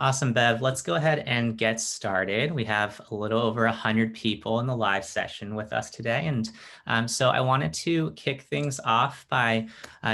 Awesome, Bev. Let's go ahead and get started. We have a little over 100 people in the live session with us today. And so I wanted to kick things off by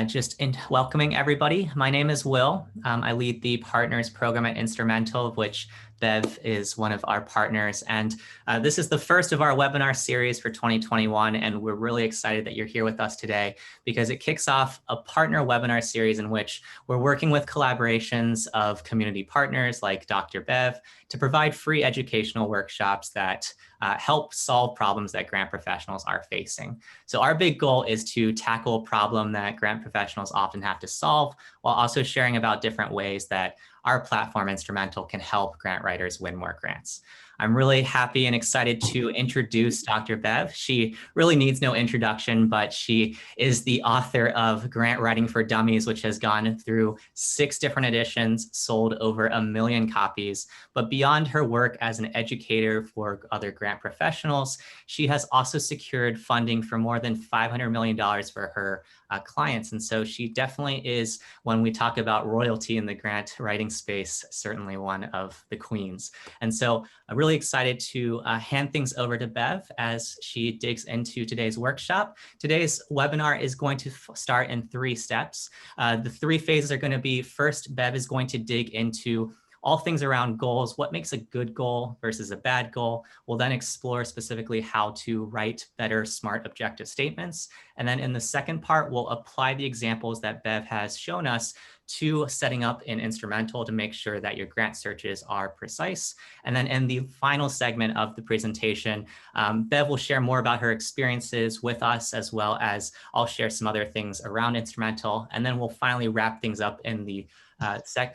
just welcoming everybody. My name is Will. I lead the partners program at Instrumentl, of which Bev is one of our partners. And this is the first of our webinar series for 2021. And we're really excited that you're here with us today because it kicks off a partner webinar series in which we're working with collaborations of community partners like Dr. Bev to provide free educational workshops that help solve problems that grant professionals are facing. So our big goal is to tackle a problem that grant professionals often have to solve while also sharing about different ways that our platform Instrumentl can help grant writers win more grants. I'm really happy and excited to introduce Dr. Bev. She really needs no introduction, but she is the author of Grant Writing for Dummies, which has gone through 6 different editions, sold over 1 million copies. But beyond her work as an educator for other grant professionals, she has also secured funding for more than $500 million for her clients. And so she definitely is, when we talk about royalty in the grant writing space, certainly one of the queens. And so I'm really excited to hand things over to Bev as she digs into today's workshop. Today's webinar is going to start in 3 steps. The 3 phases are going to be, first, Bev is going to dig into all things around goals, what makes a good goal versus a bad goal. We'll then explore specifically how to write better, smart, objective statements. And then in the second part, we'll apply the examples that Bev has shown us to setting up in Instrumentl to make sure that your grant searches are precise. And then in the final segment of the presentation, Bev will share more about her experiences with us, as well as I'll share some other things around Instrumentl. And then we'll finally wrap things up in the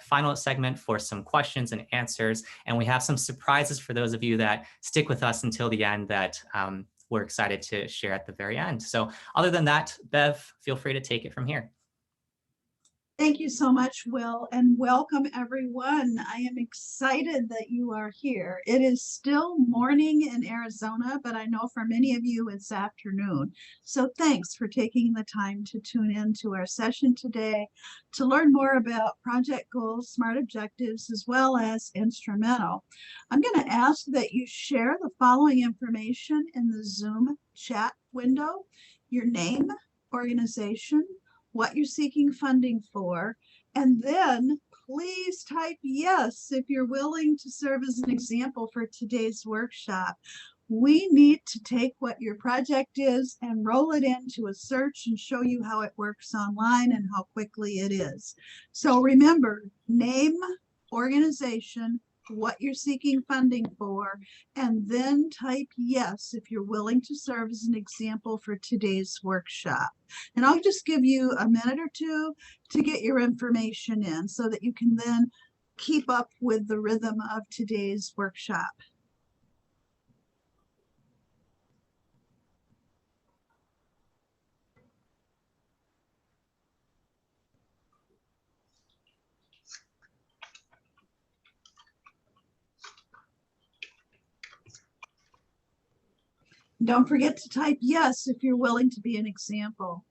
final segment for some questions and answers. And we have some surprises for those of you that stick with us until the end that we're excited to share at the very end. So other than that, Bev, feel free to take it from here. Thank you so much, Will, and welcome everyone. I am excited that you are here. It is still morning in Arizona, but I know for many of you it's afternoon. So thanks for taking the time to tune in to our session today to learn more about project goals, smart objectives, as well as Instrumentl. I'm going to ask that you share the following information in the Zoom chat window: your name, organization, what you're seeking funding for, and then please type yes if you're willing to serve as an example for today's workshop. We need to take what your project is and roll it into a search and show you how it works online and how quickly it is. So remember, name, organization, what you're seeking funding for, and then type yes if you're willing to serve as an example for today's workshop. And I'll just give you a minute or two to get your information in so that you can then keep up with the rhythm of today's workshop. Don't forget to type yes if you're willing to be an example.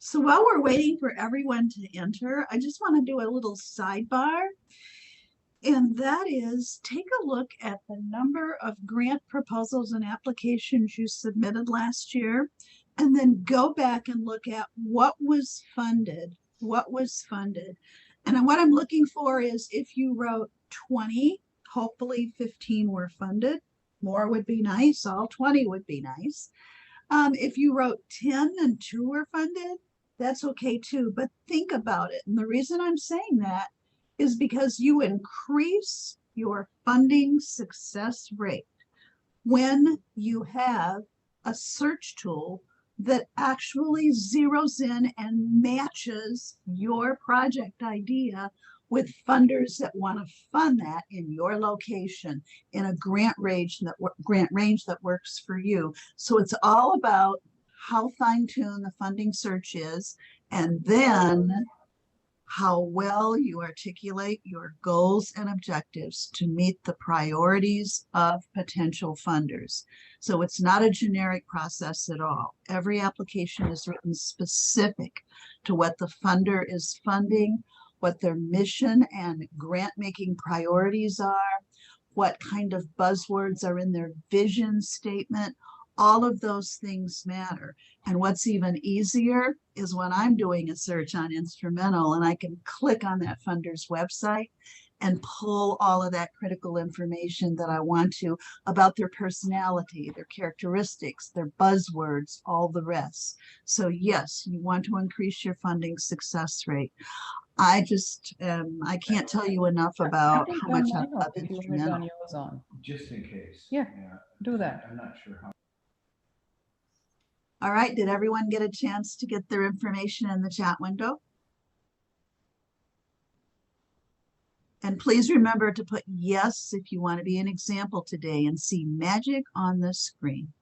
So while we're waiting for everyone to enter, I just want to do a little sidebar. And that is, take a look at the number of grant proposals and applications you submitted last year, and then go back and look at what was funded, And what I'm looking for is, if you wrote 20, hopefully 15 were funded. More would be nice, all 20 would be nice. If you wrote 10 and 2 were funded, that's okay too, but think about it. And the reason I'm saying that is because you increase your funding success rate when you have a search tool that actually zeroes in and matches your project idea with funders that want to fund that in your location in a grant range that works for you. So it's all about how fine-tuned the funding search is, and then how well you articulate your goals and objectives to meet the priorities of potential funders. So it's not a generic process at all. Every application is written specific to what the funder is funding, what their mission and grant-making priorities are, what kind of buzzwords are in their vision statement. All of those things matter. And what's even easier is when I'm doing a search on Instrumentl and I can click on that funder's website and pull all of that critical information that I want to about their personality, their characteristics, their buzzwords, all the rest. So yes, you want to increase your funding success rate. I can't tell you enough about how much I love Instrumentl. Just in case. Yeah, do that. I'm not sure how. All right, did everyone get a chance to get their information in the chat window? And please remember to put yes if you want to be an example today and see magic on the screen.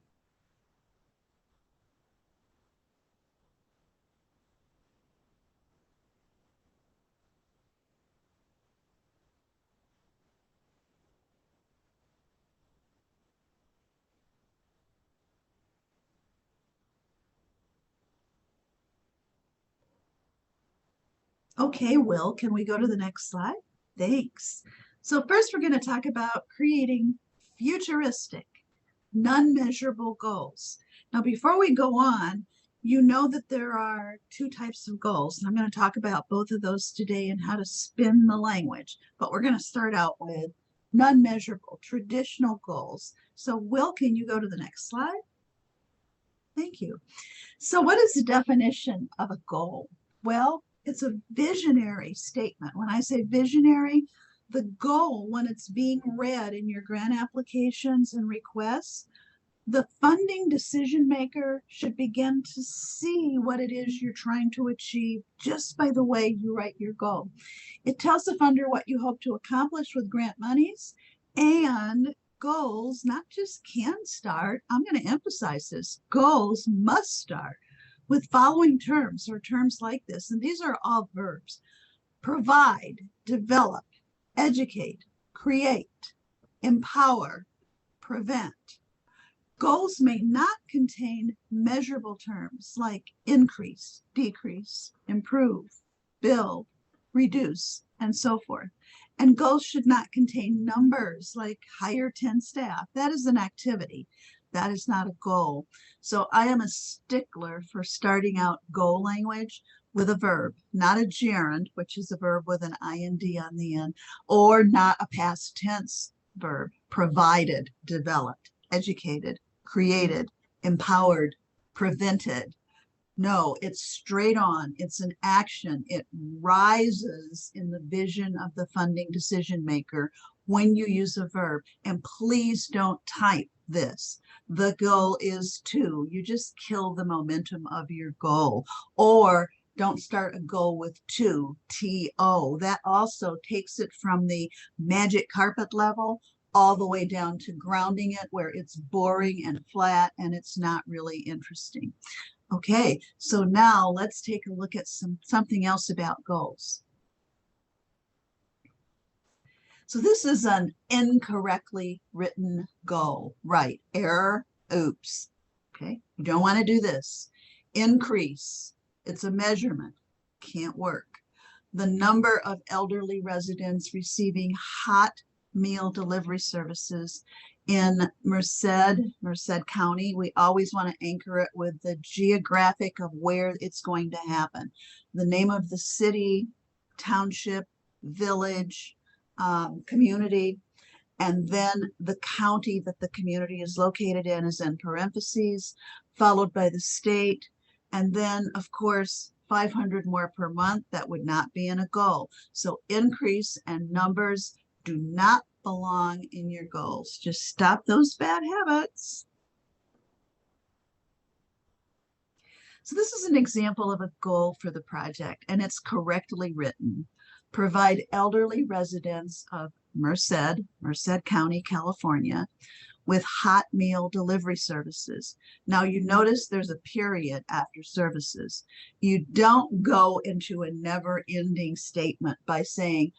Okay, Will, can we go to the next slide? Thanks. So first we're going to talk about creating futuristic, non-measurable goals. Now, before we go on, you know that there are two types of goals. And I'm going to talk about both of those today and how to spin the language. But we're going to start out with non-measurable, traditional goals. So Will, can you go to the next slide? Thank you. So what is the definition of a goal? Well, it's a visionary statement. When I say visionary, the goal, when it's being read in your grant applications and requests, the funding decision maker should begin to see what it is you're trying to achieve just by the way you write your goal. It tells the funder what you hope to accomplish with grant monies, and goals not just can start, I'm going to emphasize this, goals must start with following terms or terms like this. And these are all verbs: provide, develop, educate, create, empower, prevent. Goals may not contain measurable terms like increase, decrease, improve, build, reduce, and so forth. And goals should not contain numbers like hire 10 staff. That is an activity. That is not a goal. So I am a stickler for starting out goal language with a verb, not a gerund, which is a verb with an ing on the end, or not a past tense verb: provided, developed, educated, created, empowered, prevented. No, it's straight on. It's an action. It rises in the vision of the funding decision maker when you use a verb. And please don't type this: the goal is to. You just kill the momentum of your goal. Or don't start a goal with to, T-O. That also takes it from the magic carpet level all the way down to grounding it, where it's boring and flat and it's not really interesting. Okay, so now let's take a look at something else about goals. So this is an incorrectly written goal. Right, error, oops. Okay, you don't want to do this. Increase, it's a measurement, can't work. The number of elderly residents receiving hot meal delivery services in Merced County. We always want to anchor it with the geographic of where it's going to happen. The name of the city, township, village, community, and then the county that the community is located in is in parentheses, followed by the state, and then of course 500 more per month. That would not be in a goal. So increase and numbers do not belong in your goals. Just stop those bad habits. So this is an example of a goal for the project, and it's correctly written. Provide elderly residents of Merced County, California, with hot meal delivery services. Now you notice there's a period after services. You don't go into a never-ending statement by saying,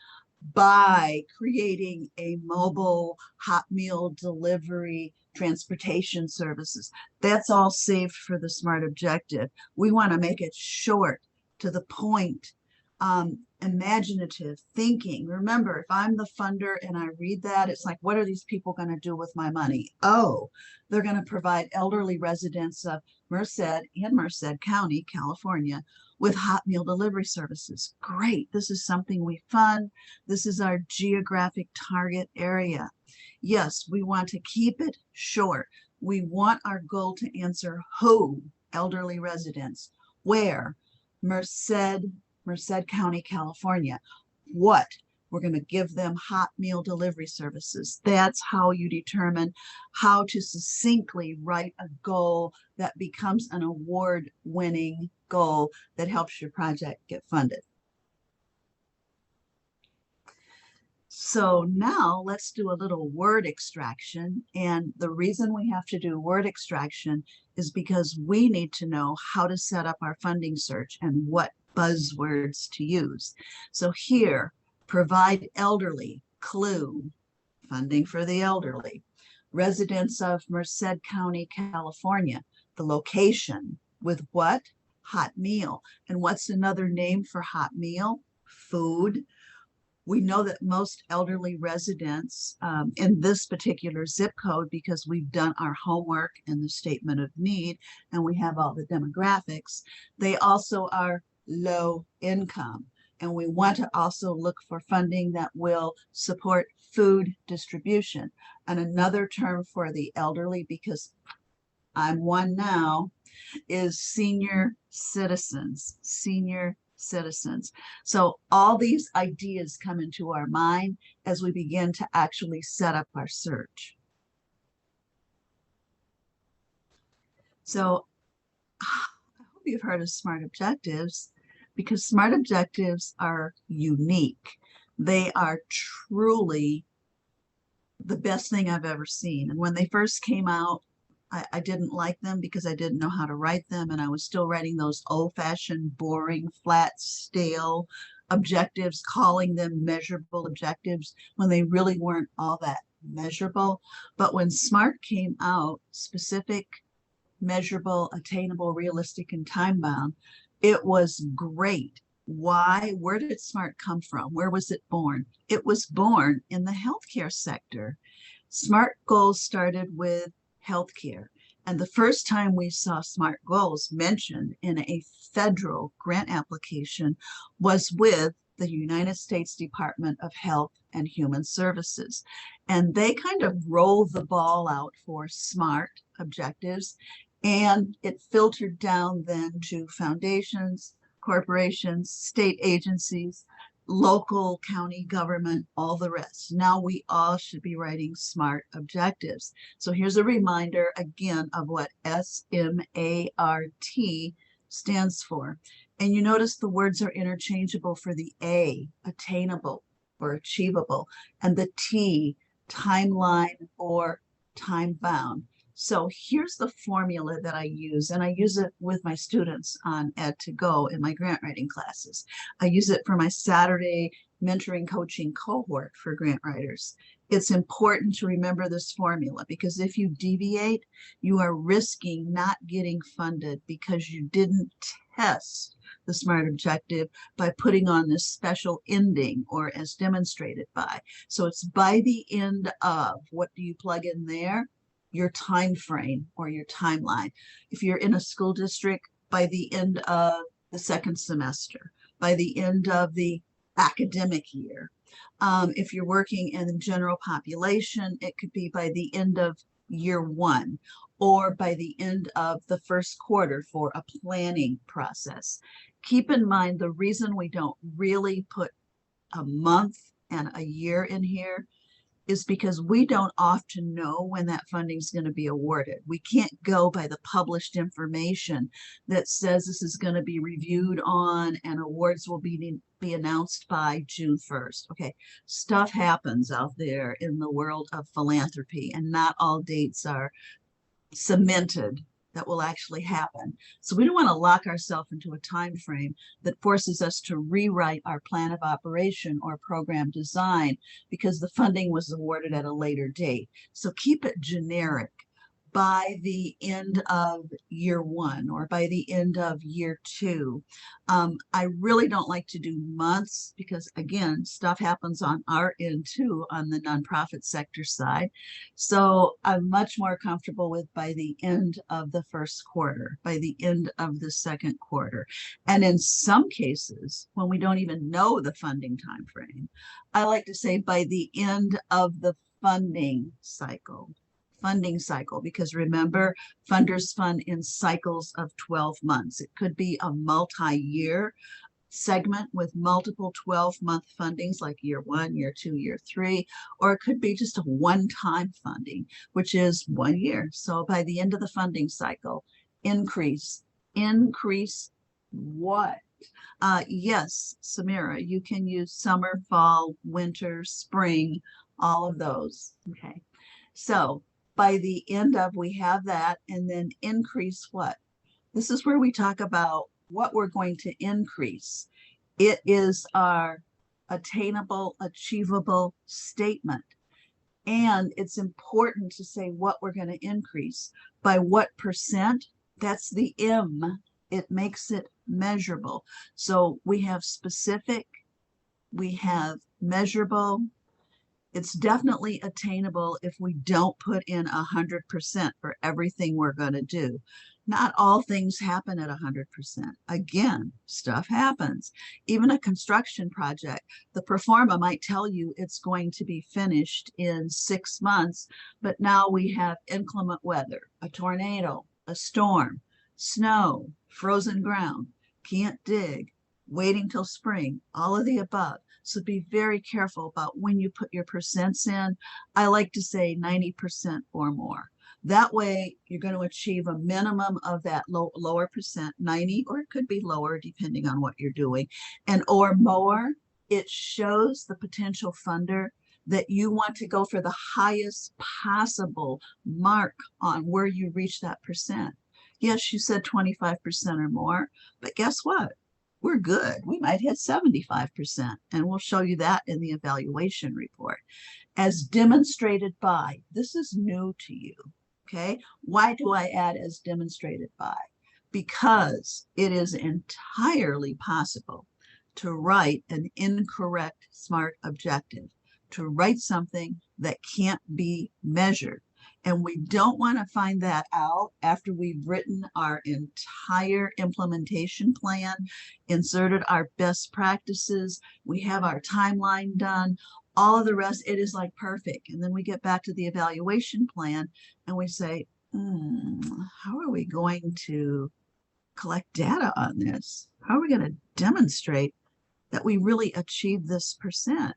by creating a mobile hot meal delivery transportation services. That's all saved for the SMART objective. We want to make it short, to the point, imaginative thinking. Remember, if I'm the funder and I read that, it's like, what are these people going to do with my money? Oh, they're going to provide elderly residents of Merced and Merced County, California, with hot meal delivery services. Great. This is something we fund. This is our geographic target area. Yes, we want to keep it short. We want our goal to answer who, elderly residents, where, Merced County, California. What? We're going to give them hot meal delivery services. That's how you determine how to succinctly write a goal that becomes an award-winning goal that helps your project get funded. So now let's do a little word extraction. And the reason we have to do word extraction is because we need to know how to set up our funding search and what buzzwords to use. So here, provide elderly, clue, funding for the elderly. Residents of Merced County, California, the location with what? Hot meal. And what's another name for hot meal? Food. We know that most elderly residents in this particular zip code, because we've done our homework and the statement of need, and we have all the demographics, they also are low income. And we want to also look for funding that will support food distribution. And another term for the elderly, because I'm one now, is senior citizens. Senior citizens. So all these ideas come into our mind as we begin to actually set up our search. So I hope you've heard of SMART objectives, because SMART objectives are unique. They are truly the best thing I've ever seen. And when they first came out, I didn't like them because I didn't know how to write them. And I was still writing those old-fashioned, boring, flat, stale objectives, calling them measurable objectives when they really weren't all that measurable. But when SMART came out, specific, measurable, attainable, realistic, and time-bound, it was great. Why? Where did SMART come from? Where was it born? It was born in the healthcare sector. SMART goals started with healthcare. And the first time we saw SMART goals mentioned in a federal grant application was with the United States Department of Health and Human Services. And they kind of rolled the ball out for SMART objectives, and it filtered down then to foundations, corporations, state agencies, local county government, all the rest. Now we all should be writing SMART objectives. So here's a reminder again of what SMART stands for. And you notice the words are interchangeable for the A, attainable or achievable, and the T, timeline or time bound. So here's the formula that I use, and I use it with my students on Ed2Go in my grant writing classes. I use it for my Saturday mentoring coaching cohort for grant writers. It's important to remember this formula, because if you deviate, you are risking not getting funded because you didn't test the SMART objective by putting on this special ending, or as demonstrated by. So it's by the end of. What do you plug in there? Your time frame or your timeline. If you're in a school district, by the end of the second semester, by the end of the academic year. If you're working in the general population, it could be by the end of year one, or by the end of the first quarter for a planning process. Keep in mind, the reason we don't really put a month and a year in here is because we don't often know when that funding is going to be awarded. We can't go by the published information that says this is going to be reviewed on and awards will be announced by June 1st. Okay, stuff happens out there in the world of philanthropy, and not all dates are cemented that will actually happen. So we don't want to lock ourselves into a time frame that forces us to rewrite our plan of operation or program design because the funding was awarded at a later date. So keep it generic. By the end of year 1 or by the end of year 2. I really don't like to do months because, again, stuff happens on our end too on the nonprofit sector side. So I'm much more comfortable with by the end of the first quarter, by the end of the second quarter. And in some cases, when we don't even know the funding time frame, I like to say by the end of the funding cycle, because remember, funders fund in cycles of 12 months. It could be a multi-year segment with multiple 12-month fundings like year 1, year 2, year 3, or it could be just a one-time funding, which is 1 year. So by the end of the funding cycle, increase what? Yes, Samira, you can use summer, fall, winter, spring, all of those. Okay, so by the end of, we have that, and then increase what? This is where we talk about what we're going to increase. It is our attainable, achievable statement. And it's important to say what we're going to increase. By what percent? That's the M. It makes it measurable. So we have specific, we have measurable. It's definitely attainable if we don't put in 100% for everything we're going to do. Not all things happen at 100%. Again, stuff happens. Even a construction project, the pro forma might tell you it's going to be finished in 6 months, but now we have inclement weather, a tornado, a storm, snow, frozen ground, can't dig, waiting till spring, all of the above. So be very careful about when you put your percents in. I like to say 90% or more. That way you're going to achieve a minimum of that lower percent, 90, or it could be lower depending on what you're doing, and or more. It shows the potential funder that you want to go for the highest possible mark on where you reach that percent. Yes, you said 25% or more, but guess what? We're good. We might hit 75%, and we'll show you that in the evaluation report. As demonstrated by, this is new to you, okay? Why do I add as demonstrated by? Because it is entirely possible to write an incorrect SMART objective, to write something that can't be measured. And we don't want to find that out after we've written our entire implementation plan, inserted our best practices, we have our timeline done, all of the rest, it is like perfect. And then we get back to the evaluation plan and we say, how are we going to collect data on this? How are we going to demonstrate that we really achieve this percent?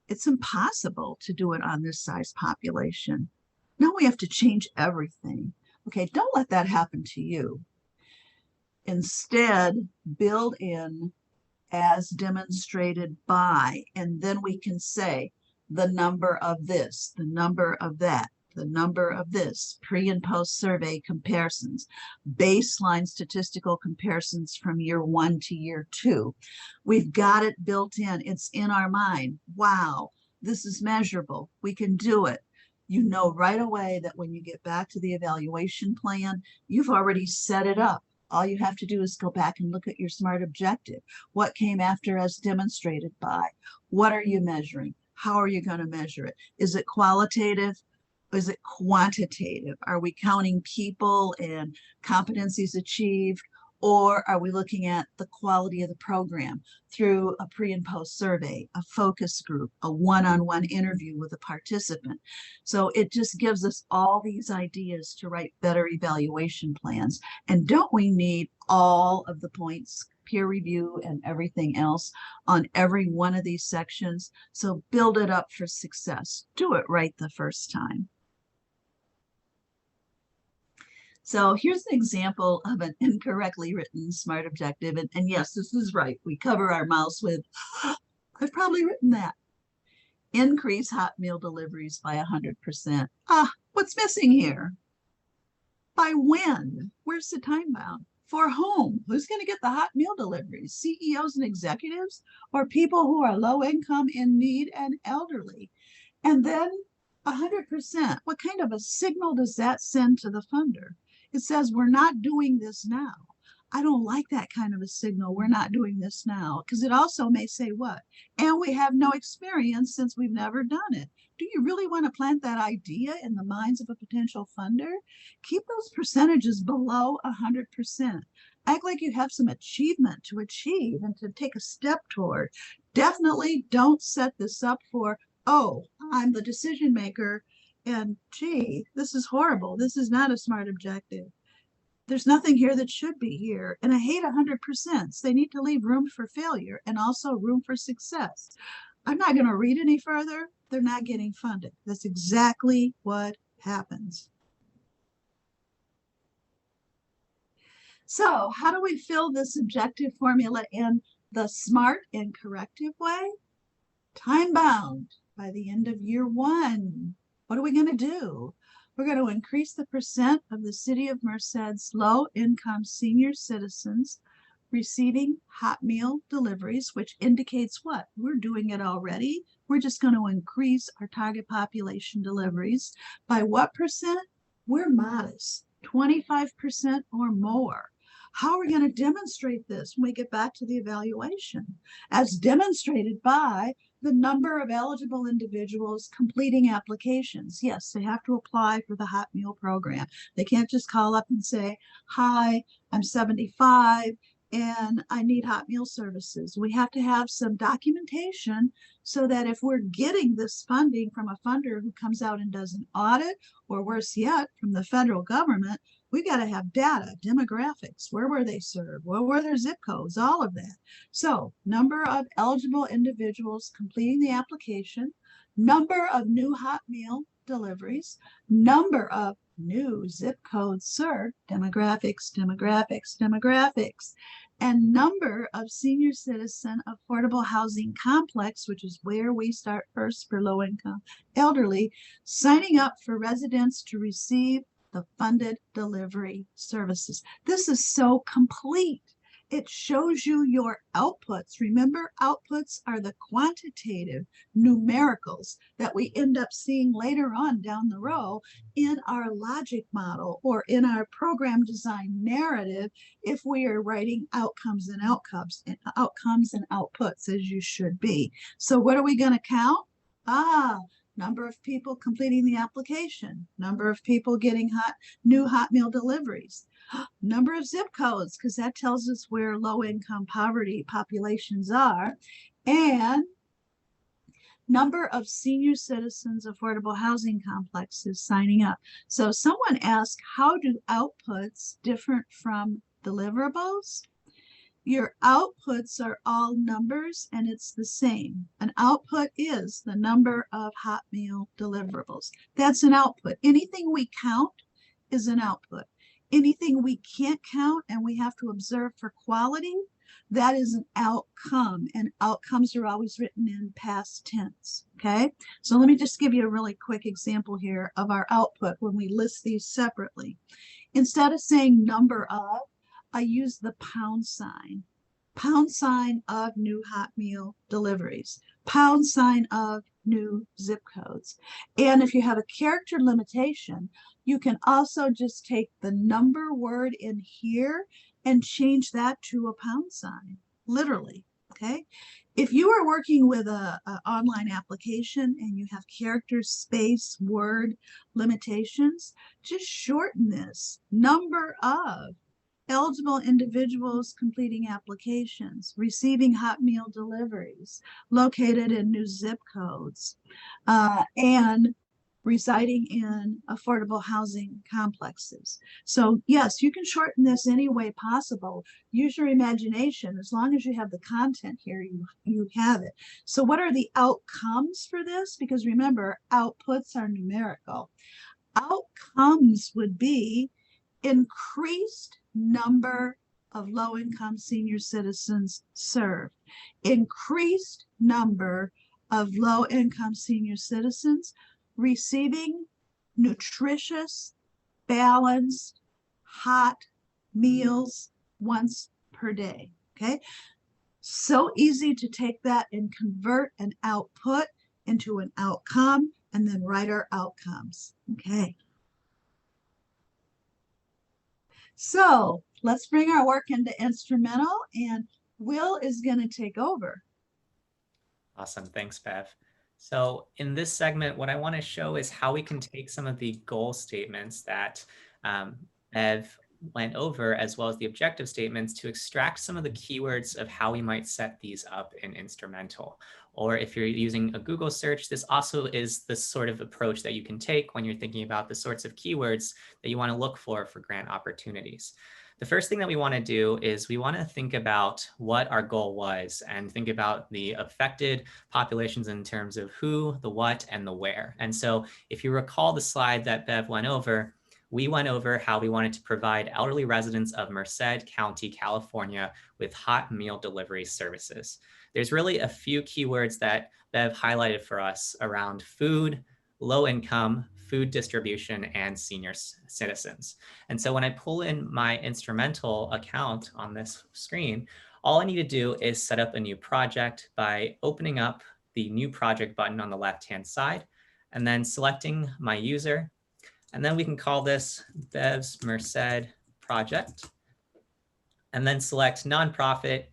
It's impossible to do it on this size population. Now we have to change everything. Okay, don't let that happen to you. Instead, build in as demonstrated by, and then we can say the number of this, the number of that, the number of this, pre and post survey comparisons, baseline statistical comparisons from year 1 to year 2. We've got it built in. It's in our mind. Wow, this is measurable. We can do it. You know right away that when you get back to the evaluation plan, you've already set it up. All you have to do is go back and look at your SMART objective. What came after as demonstrated by? What are you measuring? How are you going to measure it? Is it qualitative? Is it quantitative? Are we counting people and competencies achieved? Or are we looking at the quality of the program through a pre and post survey, a focus group, a one-on-one interview with a participant? So it just gives us all these ideas to write better evaluation plans. And don't we need all of the points peer review and everything else on every one of these sections. So build it up for success. Do it right the first time. So here's an example of an incorrectly written SMART objective. And yes, this is right. We cover our mouths with, I've probably written that. Increase hot meal deliveries by 100%. What's missing here? By when? Where's the time bound? For whom? Who's going to get the hot meal deliveries? CEOs and executives, or people who are low income, in need, and elderly? And then 100%. What kind of a signal does that send to the funder? It says, we're not doing this now. I don't like that kind of a signal. We're not doing this now, because it also may say what? And we have no experience since we've never done it. Do you really want to plant that idea in the minds of a potential funder? Keep those percentages below 100%. Act like you have some achievement to achieve and to take a step toward. Definitely don't set this up for, oh, I'm the decision maker, and gee, this is horrible. This is not a SMART objective. There's nothing here that should be here. And I hate 100%. They need to leave room for failure and also room for success. I'm not going to read any further. They're not getting funded. That's exactly what happens. So how do we fill this objective formula in the SMART and corrective way? Time bound by the end of year 1. What are we going to do? We're going to increase the percent of the City of Merced's low-income senior citizens receiving hot meal deliveries, which indicates what? We're doing it already. We're just going to increase our target population deliveries. By what percent? We're modest, 25% or more. How are we going to demonstrate this when we get back to the evaluation? As demonstrated by the number of eligible individuals completing applications. Yes, they have to apply for the hot meal program. They can't just call up and say, hi, I'm 75 and I need hot meal services. We have to have some documentation so that if we're getting this funding from a funder who comes out and does an audit, or worse yet, from the federal government, we got to have data, demographics, where were they served, what were their zip codes, all of that. So number of eligible individuals completing the application, number of new hot meal deliveries, number of new zip codes served, demographics, demographics, demographics, and number of senior citizen affordable housing complex, which is where we start first for low income elderly, signing up for residents to receive the funded delivery services. This is so complete. It shows you your outputs. Remember, outputs are the quantitative numericals that we end up seeing later on down the row in our logic model or in our program design narrative if we are writing outcomes and outputs, as you should be. So what are we going to count? Number of people completing the application, number of people getting new hot meal deliveries, number of zip codes, because that tells us where low-income poverty populations are, and number of senior citizens affordable housing complexes signing up. So someone asked, how do outputs differ from deliverables? Your outputs are all numbers and it's the same. An output is the number of hot meal deliverables. That's an output. Anything we count is an output. Anything we can't count and we have to observe for quality, that is an outcome, and outcomes are always written in past tense, okay? So let me just give you a really quick example here of our output when we list these separately. Instead of saying number of, I use the pound sign of new hot meal deliveries, pound sign of new zip codes. And if you have a character limitation, you can also just take the number word in here and change that to a pound sign, literally, okay? If you are working with an online application and you have character, space, word limitations, just shorten this. Number of eligible individuals completing applications, receiving hot meal deliveries, located in new zip codes, and residing in affordable housing complexes. So yes, you can shorten this any way possible. Use your imagination. As long as you have the content here, you have it. So what are the outcomes for this? Because remember, outputs are numerical. Outcomes would be increased number of low-income senior citizens served, increased number of low-income senior citizens receiving nutritious, balanced, hot meals once per day. Okay, so easy to take that and convert an output into an outcome and then write our outcomes. Okay. So let's bring our work into Instrumentl, and Will is going to take over. Awesome. Thanks, Bev. So in this segment, what I want to show is how we can take some of the goal statements that Bev went over, as well as the objective statements, to extract some of the keywords of how we might set these up in Instrumentl. Or if you're using a Google search, this also is the sort of approach that you can take when you're thinking about the sorts of keywords that you want to look for grant opportunities. The first thing that we want to do is we want to think about what our goal was and think about the affected populations in terms of who, the what, and the where. And so if you recall the slide that Bev went over, we went over how we wanted to provide elderly residents of Merced County, California, with hot meal delivery services. There's really a few keywords that Bev highlighted for us around food, low income, food distribution, and senior citizens. And so when I pull in my Instrumentl account on this screen, all I need to do is set up a new project by opening up the new project button on the left-hand side and then selecting my user. And then we can call this Bev's Merced project and then select nonprofit.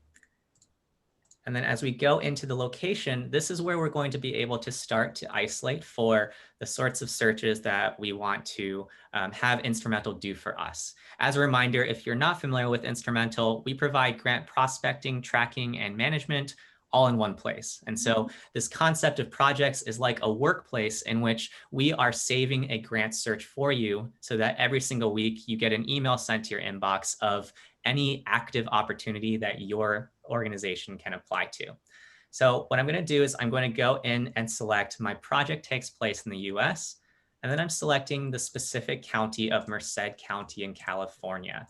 And then as we go into the location, this is where we're going to be able to start to isolate for the sorts of searches that we want to have Instrumentl do for us. As a reminder, if you're not familiar with Instrumentl, we provide grant prospecting, tracking, and management all in one place. And so this concept of projects is like a workplace in which we are saving a grant search for you so that every single week you get an email sent to your inbox of any active opportunity that your organization can apply to. So what I'm going to do is I'm going to go in and select my project takes place in the US, and then I'm selecting the specific county of Merced County in California.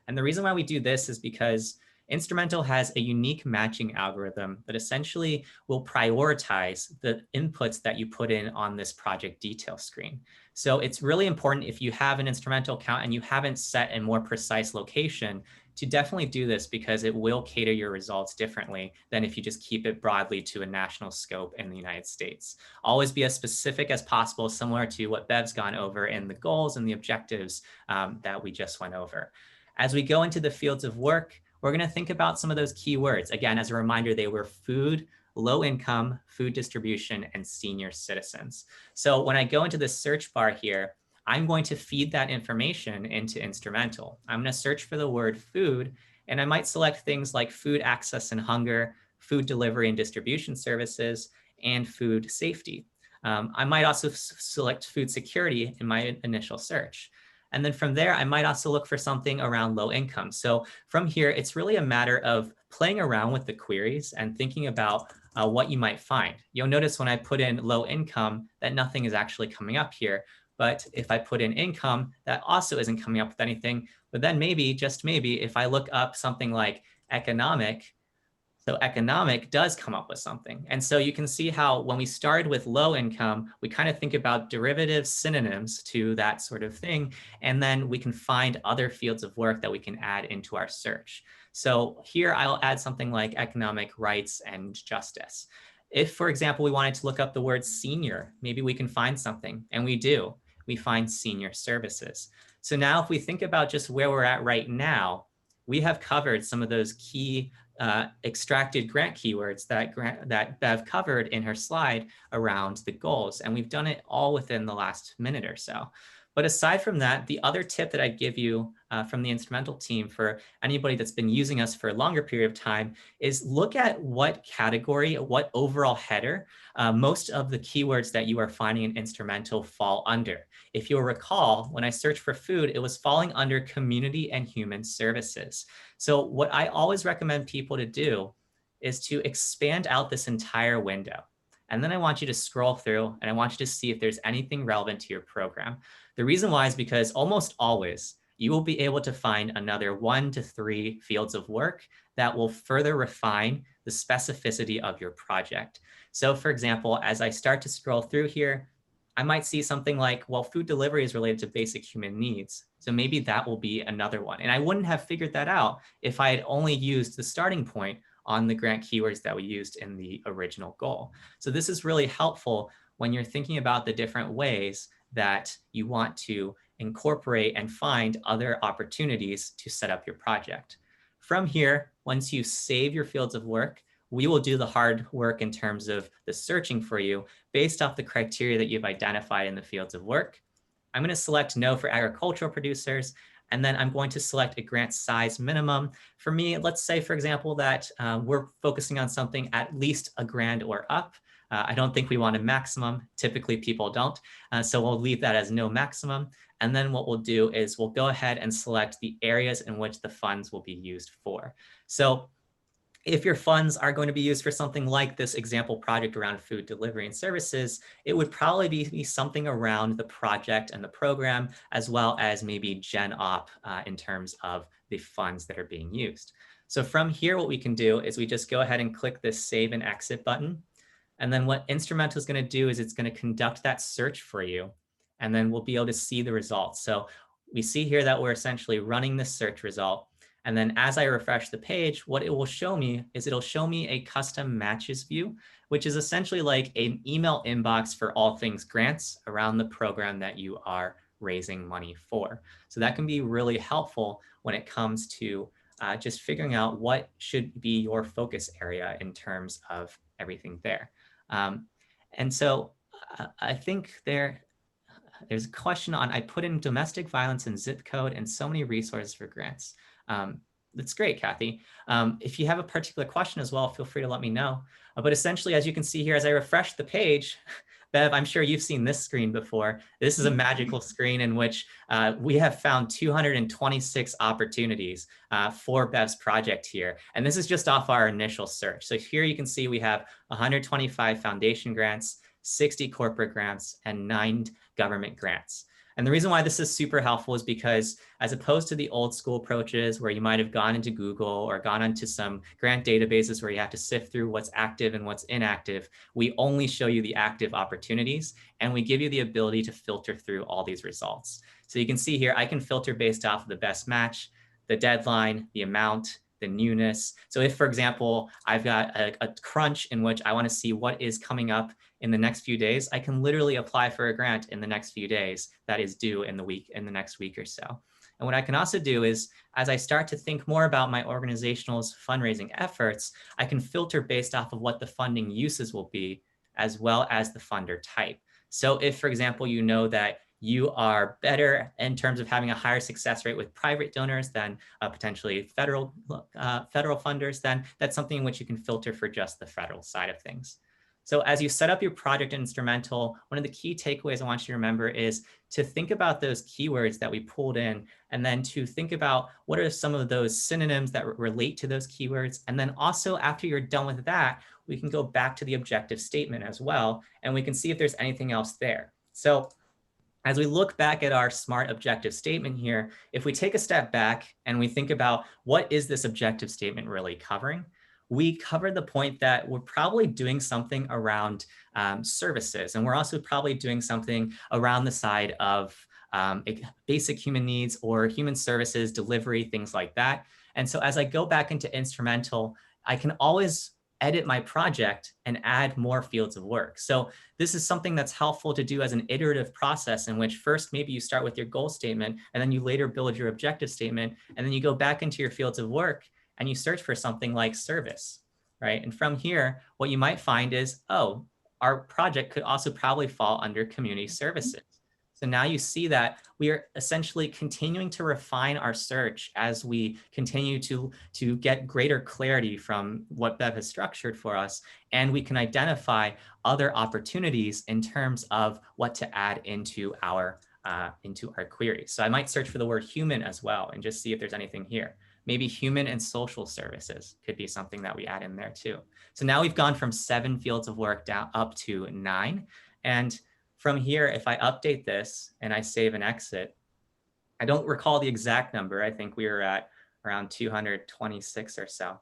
And the reason why we do this is because Instrumentl has a unique matching algorithm that essentially will prioritize the inputs that you put in on this project detail screen. So it's really important if you have an Instrumentl account and you haven't set a more precise location to definitely do this, because it will cater your results differently than if you just keep it broadly to a national scope in the United States. Always be as specific as possible, similar to what Bev's gone over in the goals and the objectives that we just went over. As we go into the fields of work, we're going to think about some of those keywords. Again, as a reminder, they were food, low income, food distribution, and senior citizens. So when I go into the search bar here, I'm going to feed that information into Instrumentl. I'm going to search for the word food, and I might select things like food access and hunger, food delivery and distribution services, and food safety. I might also select food security in my initial search. And then from there, I might also look for something around low income. So from here, it's really a matter of playing around with the queries and thinking about what you might find. You'll notice when I put in low income that nothing is actually coming up here. But if I put in income, that also isn't coming up with anything. But then maybe, just maybe, if I look up something like economic, so economic does come up with something. And so you can see how when we started with low income, we kind of think about derivative synonyms to that sort of thing. And then we can find other fields of work that we can add into our search. So here I'll add something like economic rights and justice. If, for example, we wanted to look up the word senior, maybe we can find something, and we do. We find senior services. So now if we think about just where we're at right now, we have covered some of those key extracted grant keywords that Bev covered in her slide around the goals. And we've done it all within the last minute or so. But aside from that, the other tip that I give you from the Instrumentl team for anybody that's been using us for a longer period of time is look at what category, what overall header most of the keywords that you are finding in Instrumentl fall under. If you'll recall, when I searched for food, it was falling under community and human services. So what I always recommend people to do is to expand out this entire window. And then I want you to scroll through and I want you to see if there's anything relevant to your program. The reason why is because almost always you will be able to find another 1 to 3 fields of work that will further refine the specificity of your project. So for example, as I start to scroll through here, I might see something like, well, food delivery is related to basic human needs. So maybe that will be another one. And I wouldn't have figured that out if I had only used the starting point on the grant keywords that we used in the original goal. So this is really helpful when you're thinking about the different ways that you want to incorporate and find other opportunities to set up your project. From here, once you save your fields of work, we will do the hard work in terms of the searching for you based off the criteria that you've identified in the fields of work. I'm going to select no for agricultural producers, and then I'm going to select a grant size minimum. For me, let's say, for example, that we're focusing on something at least $1,000 or up. I don't think we want a maximum. Typically, people don't. So we'll leave that as no maximum. And then what we'll do is we'll go ahead and select the areas in which the funds will be used for. So if your funds are going to be used for something like this example project around food delivery and services, it would probably be something around the project and the program, as well as maybe Gen Op in terms of the funds that are being used. So from here, what we can do is we just go ahead and click this Save and Exit button. And then what Instrumentl is going to do is it's going to conduct that search for you. And then we'll be able to see the results. So we see here that we're essentially running this search result. And then as I refresh the page, what it will show me is it'll show me a custom matches view, which is essentially like an email inbox for all things grants around the program that you are raising money for. So that can be really helpful when it comes to just figuring out what should be your focus area in terms of everything there. And so I think there's a question on, I put in domestic violence and zip code and so many resources for grants. That's great, Kathy. If you have a particular question as well, feel free to let me know. But essentially, as you can see here, as I refresh the page, Bev, I'm sure you've seen this screen before. This is a magical screen in which we have found 226 opportunities for Bev's project here. And this is just off our initial search. So here you can see we have 125 foundation grants, 60 corporate grants, and 9 government grants. And the reason why this is super helpful is because as opposed to the old school approaches where you might have gone into Google or gone into some grant databases where you have to sift through what's active and what's inactive, we only show you the active opportunities and we give you the ability to filter through all these results. So you can see here, I can filter based off of the best match, the deadline, the amount, the newness. So if, for example, I've got a crunch in which I want to see what is coming up in the next few days, I can literally apply for a grant in the next few days that is due in the next week or so. And what I can also do is, as I start to think more about my organizational's fundraising efforts, I can filter based off of what the funding uses will be, as well as the funder type. So if, for example, you know that you are better in terms of having a higher success rate with private donors than potentially federal funders, then that's something in which you can filter for just the federal side of things. So as you set up your project Instrumentl, one of the key takeaways I want you to remember is to think about those keywords that we pulled in, and then to think about what are some of those synonyms that relate to those keywords. And then also after you're done with that, we can go back to the objective statement as well, and we can see if there's anything else there. So as we look back at our SMART objective statement here, if we take a step back and we think about what is this objective statement really covering, we covered the point that we're probably doing something around services, and we're also probably doing something around the side of basic human needs or human services, delivery, things like that. And so as I go back into Instrumentl, I can always edit my project and add more fields of work. So this is something that's helpful to do as an iterative process in which first maybe you start with your goal statement and then you later build your objective statement, and then you go back into your fields of work and you search for something like service, right? And from here, what you might find is, oh, our project could also probably fall under community services. So now you see that we are essentially continuing to refine our search as we continue to get greater clarity from what Bev has structured for us. And we can identify other opportunities in terms of what to add into our query. So I might search for the word human as well and just see if there's anything here. Maybe human and social services could be something that we add in there too. So now we've gone from 7 fields of work down up to 9. And from here, if I update this and I save and exit, I don't recall the exact number. I think we were at around 226 or so.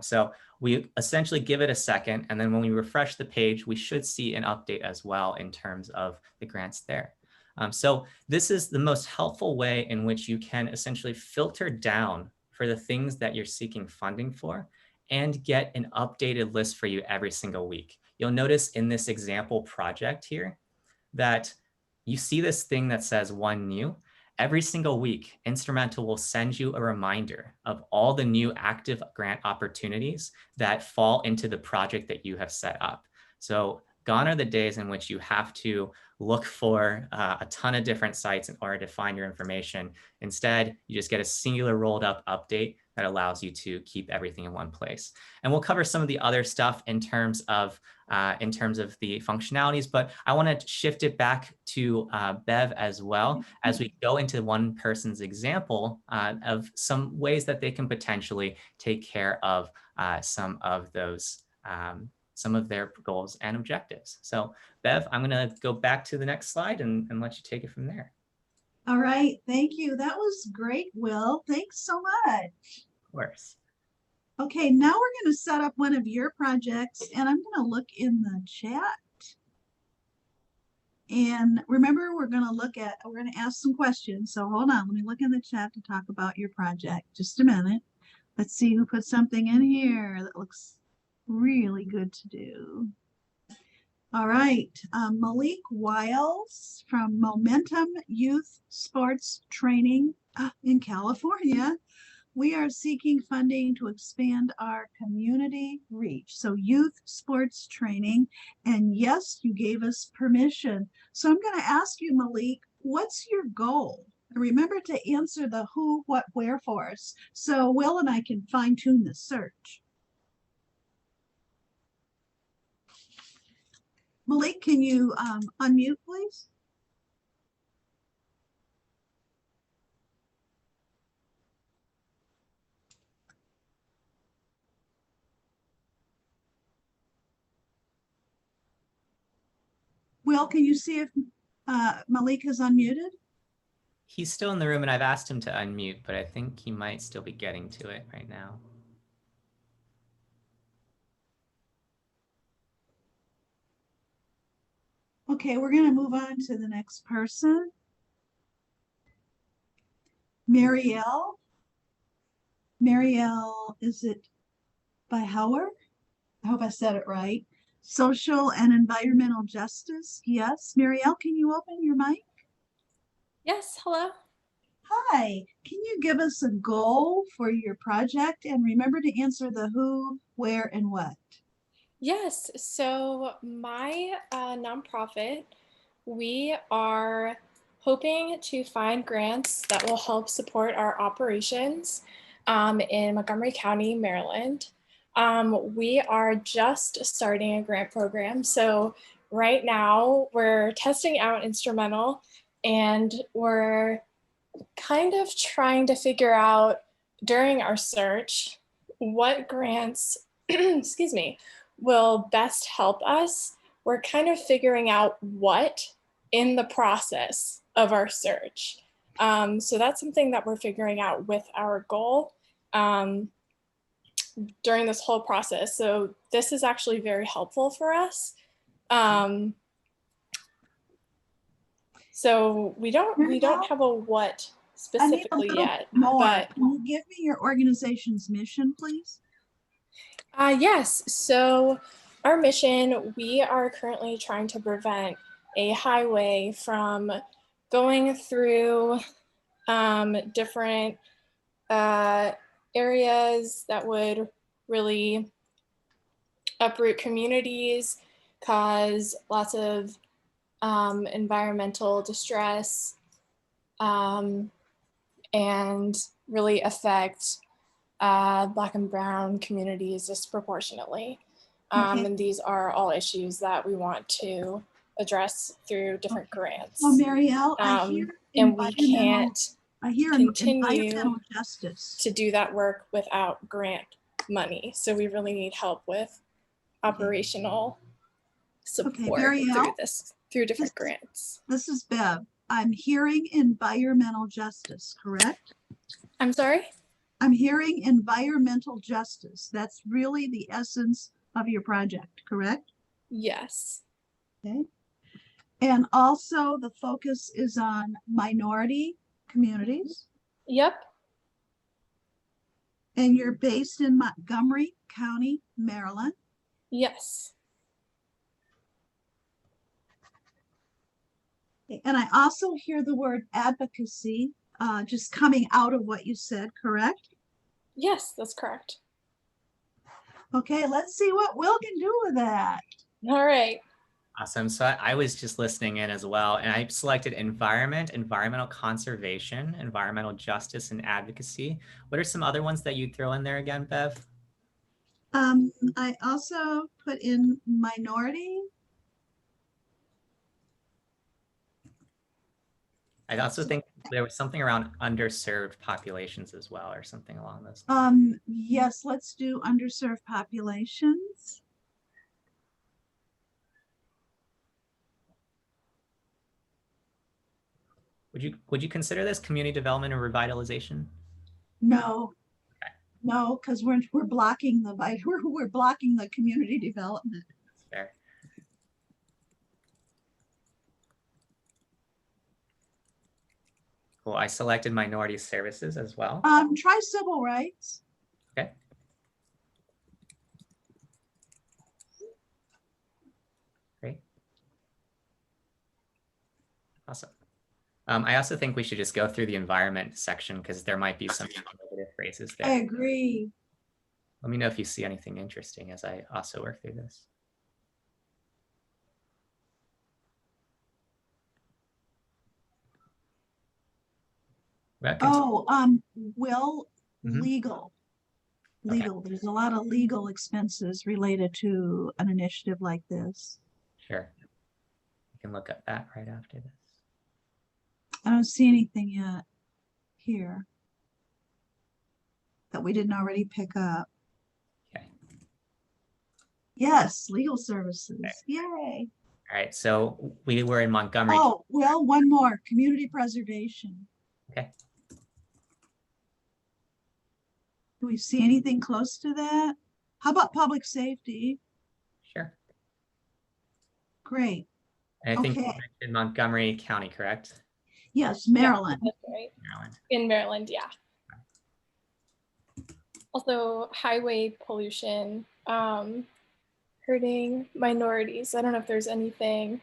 So we essentially give it a second, and then when we refresh the page, we should see an update as well in terms of the grants there. So this is the most helpful way in which you can essentially filter down for the things that you're seeking funding for and get an updated list for you every single week. You'll notice in this example project here that you see this thing that says one new. Every single week, Instrumentl will send you a reminder of all the new active grant opportunities that fall into the project that you have set up. So gone are the days in which you have to look for a ton of different sites in order to find your information. Instead, you just get a singular rolled up update that allows you to keep everything in one place. And we'll cover some of the other stuff in terms of the functionalities, but I want to shift it back to Bev as well as we go into one person's example of some ways that they can potentially take care of some of their goals and objectives. So Bev, I'm going to go back to the next slide and let you take it from there. All right, thank you. That was great, Will. Thanks so much. Of course. Okay, now we're going to set up one of your projects, and I'm going to look in the chat. And remember, we're going to ask some questions. So hold on, let me look in the chat to talk about your project. Just a minute. Let's see who put something in here that looks really good to do. All right, Malik Wiles from Momentum Youth Sports Training in California. We are seeking funding to expand our community reach. So youth sports training. And yes, you gave us permission. So I'm going to ask you, Malik, what's your goal? Remember to answer the who, what, where for us. So Will and I can fine tune the search. Malik, can you unmute, please? Will, can you see if Malik is unmuted? He's still in the room and I've asked him to unmute, but I think he might still be getting to it right now. Okay, we're going to move on to the next person. Marielle. Marielle, is it by Howard? I hope I said it right. Social and environmental justice. Yes. Marielle, can you open your mic? Yes, hello. Hi. Can you give us a goal for your project? And remember to answer the who, where, and what. Yes, so my nonprofit, we are hoping to find grants that will help support our operations in Montgomery County, Maryland. We are just starting a grant program. So right now we're testing out Instrumentl, and we're kind of trying to figure out during our search what grants, excuse me, will best help us. We're kind of figuring out what in the process of our search. So that's something that we're figuring out with our goal during this whole process. So this is actually very helpful for us. So we don't have a what specifically yet. But can you give me your organization's mission, please? Yes, so our mission, we are currently trying to prevent a highway from going through different areas that would really uproot communities, cause lots of environmental distress, and really affect Black and Brown communities disproportionately. Okay. And these are all issues that we want to address through different grants. Well, Marielle, I hear and we can't continue environmental justice to do that work without grant money. So we really need help with operational support Marielle, through different grants. This is Bev. I'm hearing environmental justice, correct? I'm sorry? I'm hearing environmental justice. That's really the essence of your project, correct? Yes. Okay. And also the focus is on minority communities. Yep. And you're based in Montgomery County, Maryland. Yes. And I also hear the word advocacy just coming out of what you said, correct? Yes, that's correct. Okay, let's see what Will can do with that. All right. Awesome. So I was just listening in as well, and I selected environment, environmental conservation, environmental justice, and advocacy. What are some other ones that you'd throw in there again, Bev? I also put in minority. I also think there was something around underserved populations as well, or something along those lines. Yes, let's do underserved populations. Would you consider this community development or revitalization? No, no, because we're blocking the we're blocking the community development. That's fair. Cool. I selected minority services as well. Try civil rights. Okay. Great. Awesome. I also think we should just go through the environment section because there might be some negative phrases there. I agree. Let me know if you see anything interesting as I also work through this. Will, legal. There's a lot of legal expenses related to an initiative like this. Sure. You can look at that right after this. I don't see anything yet here that we didn't already pick up. Okay. Yes, legal services. Okay. Yay. All right. So we were in Montgomery. Oh, well, one more, community preservation. Okay. Do we see anything close to that? How about public safety? Sure. Great. And I think you mentioned Montgomery County, correct? Yes, Maryland. Yeah, that's right. Maryland. In Maryland, yeah. Also, highway pollution, hurting minorities. I don't know if there's anything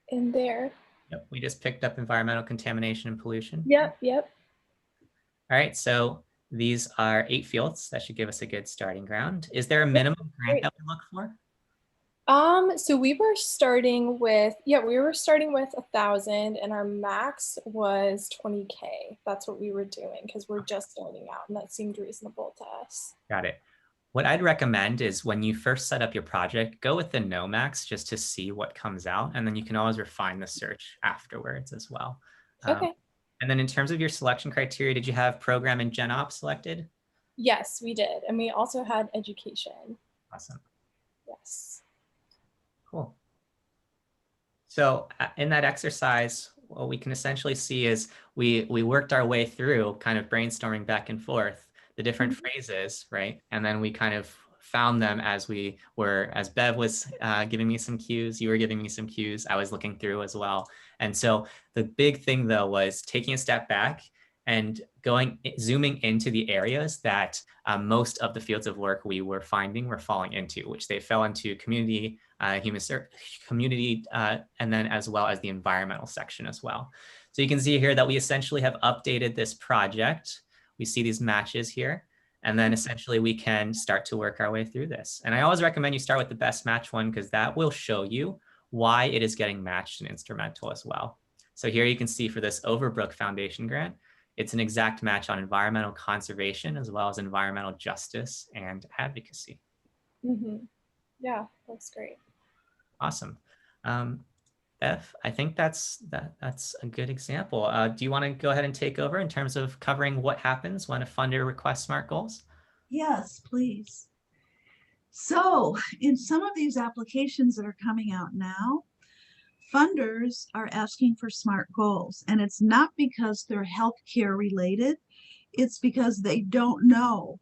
in there. Yep, we just picked up environmental contamination and pollution. Yep. All right, so these are 8 fields. That should give us a good starting ground. Is there a minimum grant that we look for? So we were starting with 1,000 and our max was 20K. That's what we were doing because we're just starting out and that seemed reasonable to us. Got it. What I'd recommend is when you first set up your project, go with the no max just to see what comes out. And then you can always refine the search afterwards as well. Okay. And then in terms of your selection criteria, did you have program and gen op selected? Yes, we did. And we also had education. Awesome. Yes. Cool. So in that exercise, what we can essentially see is we worked our way through kind of brainstorming back and forth the different phrases, right? And then we kind of found them as we were, as Bev was giving me some cues, you were giving me some cues, I was looking through as well. And so the big thing though was taking a step back and zooming into the areas that most of the fields of work we were finding were falling into, which they fell into community, community, and then as well as the environmental section as well. So you can see here that we essentially have updated this project. We see these matches here, and then essentially we can start to work our way through this. And I always recommend you start with the best match one because that will show you why it is getting matched in Instrumentl as well. So here you can see for this Overbrook Foundation grant, it's an exact match on environmental conservation as well as environmental justice and advocacy. Yeah, that's great. Awesome. Bev, I think that's a good example. Do you want to go ahead and take over in terms of covering what happens when a funder requests SMART goals? Yes, please. So in some of these applications that are coming out now, funders are asking for SMART goals, and it's not because they're healthcare related. It's because they don't know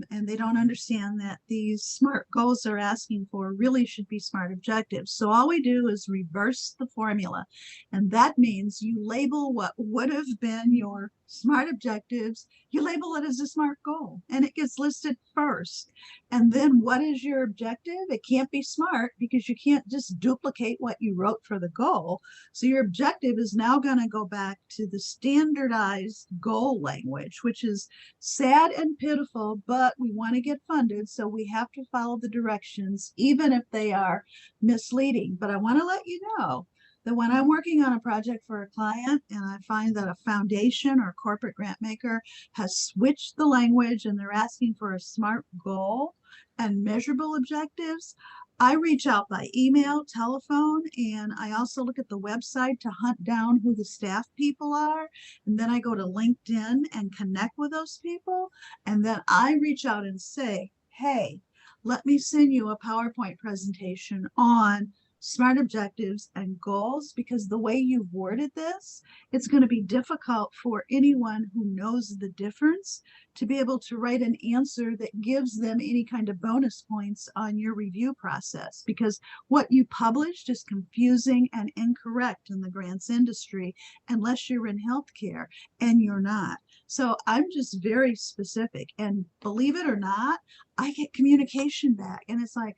and they don't understand that these SMART goals they're asking for really should be SMART objectives. So all we do is reverse the formula. And that means you label what would have been your SMART objectives, you label it as a SMART goal, and it gets listed first. And then what is your objective? It can't be SMART because you can't just duplicate what you wrote for the goal. So your objective is now going to go back to the standardized goal language, which is sad and pitiful, but we want to get funded, so we have to follow the directions, even if they are misleading. But I want to let you know that when I'm working on a project for a client and I find that a foundation or corporate grant maker has switched the language and they're asking for a SMART goal and measurable objectives, I reach out by email, telephone, and I also look at the website to hunt down who the staff people are. And then I go to LinkedIn and connect with those people. And then I reach out and say, hey, let me send you a PowerPoint presentation on SMART objectives and goals, because the way you've worded this, it's going to be difficult for anyone who knows the difference to be able to write an answer that gives them any kind of bonus points on your review process, because what you published is confusing and incorrect in the grants industry unless you're in healthcare, and you're not. So I'm just very specific, and believe it or not, I get communication back and it's like,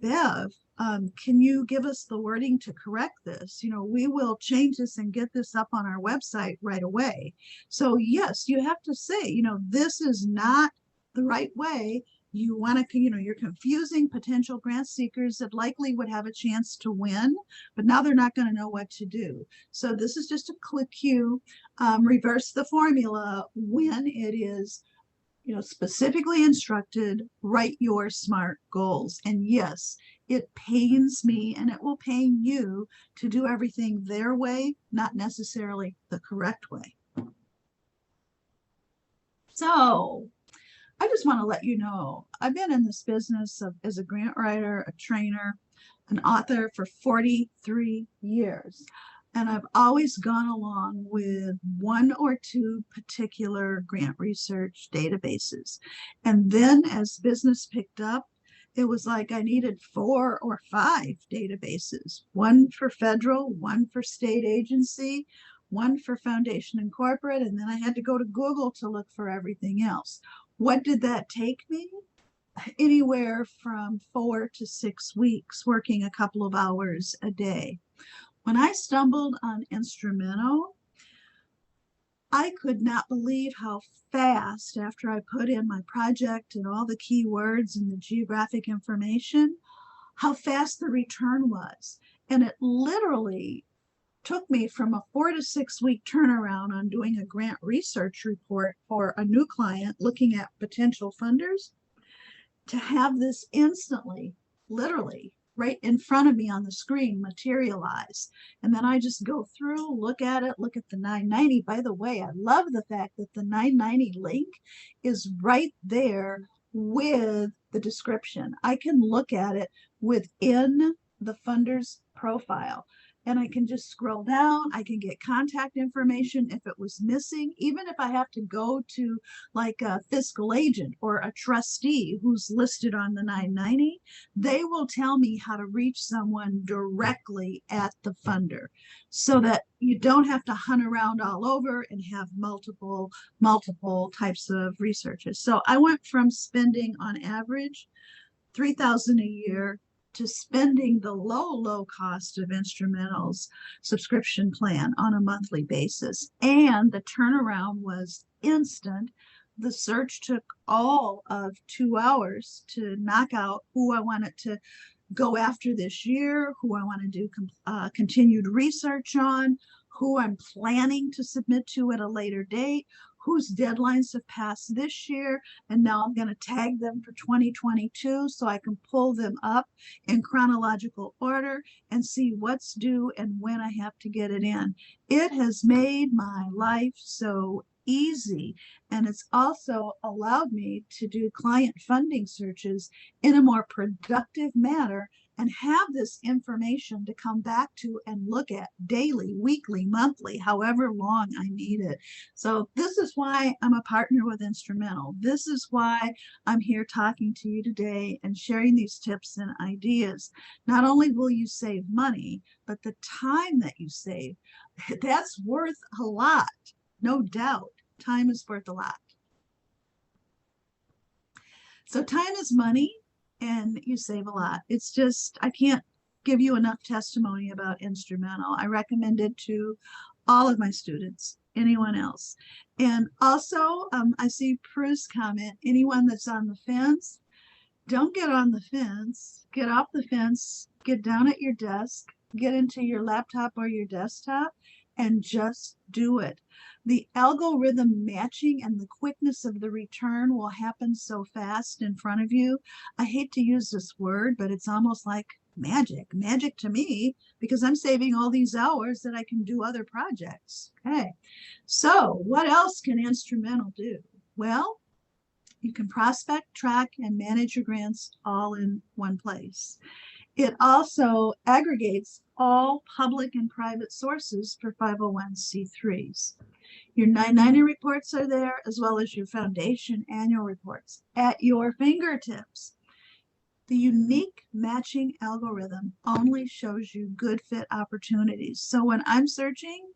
Bev, can you give us the wording to correct this? You know, we will change this and get this up on our website right away. So yes, you have to say, you know, this is not the right way. You want to, you know, you're confusing potential grant seekers that likely would have a chance to win, but now they're not going to know what to do. So this is just a click cue, reverse the formula when it is, you know, specifically instructed, write your SMART goals. And yes, it pains me and it will pain you to do everything their way, not necessarily the correct way. So I just want to let you know, I've been in this business as a grant writer, a trainer, an author for 43 years. And I've always gone along with one or two particular grant research databases. And then as business picked up, it was like I needed 4 or 5 databases, one for federal, one for state agency, one for foundation and corporate, and then I had to go to Google to look for everything else. What did that take me? Anywhere from 4 to 6 weeks, working a couple of hours a day. When I stumbled on Instrumentl, I could not believe how fast, after I put in my project and all the keywords and the geographic information, how fast the return was. And it literally took me from a 4 to 6 week turnaround on doing a grant research report for a new client looking at potential funders to have this instantly, literally, right in front of me on the screen materialize. And then I just go through, look at it, look at the 990. By the way, I love the fact that the 990 link is right there with the description. I can look at it within the funder's profile. And I can just scroll down. I can get contact information if it was missing, even if I have to go to like a fiscal agent or a trustee who's listed on the 990, they will tell me how to reach someone directly at the funder so that you don't have to hunt around all over and have multiple types of researches. So I went from spending on average $3,000 a year to spending the low cost of Instrumentl's subscription plan on a monthly basis. And the turnaround was instant. The search took all of 2 hours to knock out who I wanted to go after this year, who I want to do continued research on, who I'm planning to submit to at a later date, whose deadlines have passed this year, and now I'm going to tag them for 2022 so I can pull them up in chronological order and see what's due and when I have to get it in. It has made my life so easy, and it's also allowed me to do client funding searches in a more productive manner and have this information to come back to and look at daily, weekly, monthly, however long I need it. So this is why I'm a partner with Instrumentl. This is why I'm here talking to you today and sharing these tips and ideas. Not only will you save money, but the time that you save, that's worth a lot. No doubt, time is worth a lot. So time is money, and you save a lot. It's just, I can't give you enough testimony about Instrumentl. I recommend it to all of my students, anyone else. And also, I see Prue's comment, anyone that's on the fence, don't get on the fence, get off the fence, get down at your desk, get into your laptop or your desktop, and just do it. The algorithm matching and the quickness of the return will happen so fast in front of you. I hate to use this word, but it's almost like magic to me, because I'm saving all these hours that I can do other projects. Okay, so what else can Instrumentl do? Well, you can prospect, track, and manage your grants all in one place. It also aggregates all public and private sources for 501c3s. Your 990 reports are there, as well as your foundation annual reports at your fingertips. The unique matching algorithm only shows you good fit opportunities. So when I'm searching,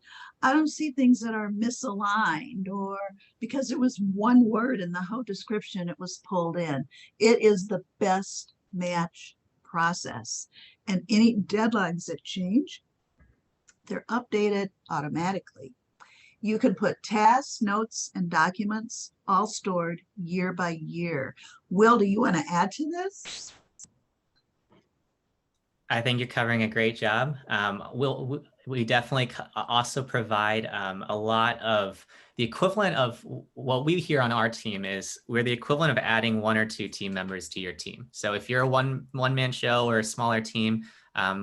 I don't see things that are misaligned or because it was one word in the whole description it was pulled in. It is the best match process. And any deadlines that change, they're updated automatically. You can put tasks, notes, and documents all stored year by year. Will, do you want to add to this? I think you're covering a great job. We definitely also provide a lot of the equivalent of what we hear on our team is we're the equivalent of adding 1 or 2 team members to your team. So if you're a one-man show or a smaller team,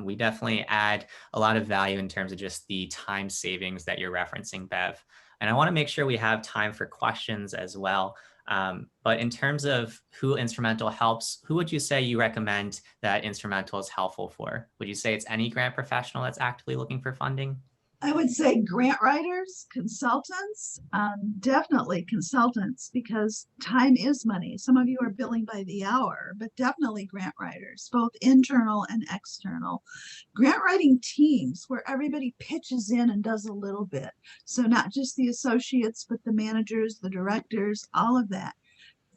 we definitely add a lot of value in terms of just the time savings that you're referencing, Bev. And I want to make sure we have time for questions as well. But in terms of who Instrumentl helps, who would you say you recommend that Instrumentl is helpful for? Would you say it's any grant professional that's actively looking for funding? I would say grant writers, consultants, definitely consultants, because time is money. Some of you are billing by the hour, but definitely grant writers, both internal and external. Grant writing teams where everybody pitches in and does a little bit. So not just the associates, but the managers, the directors, all of that.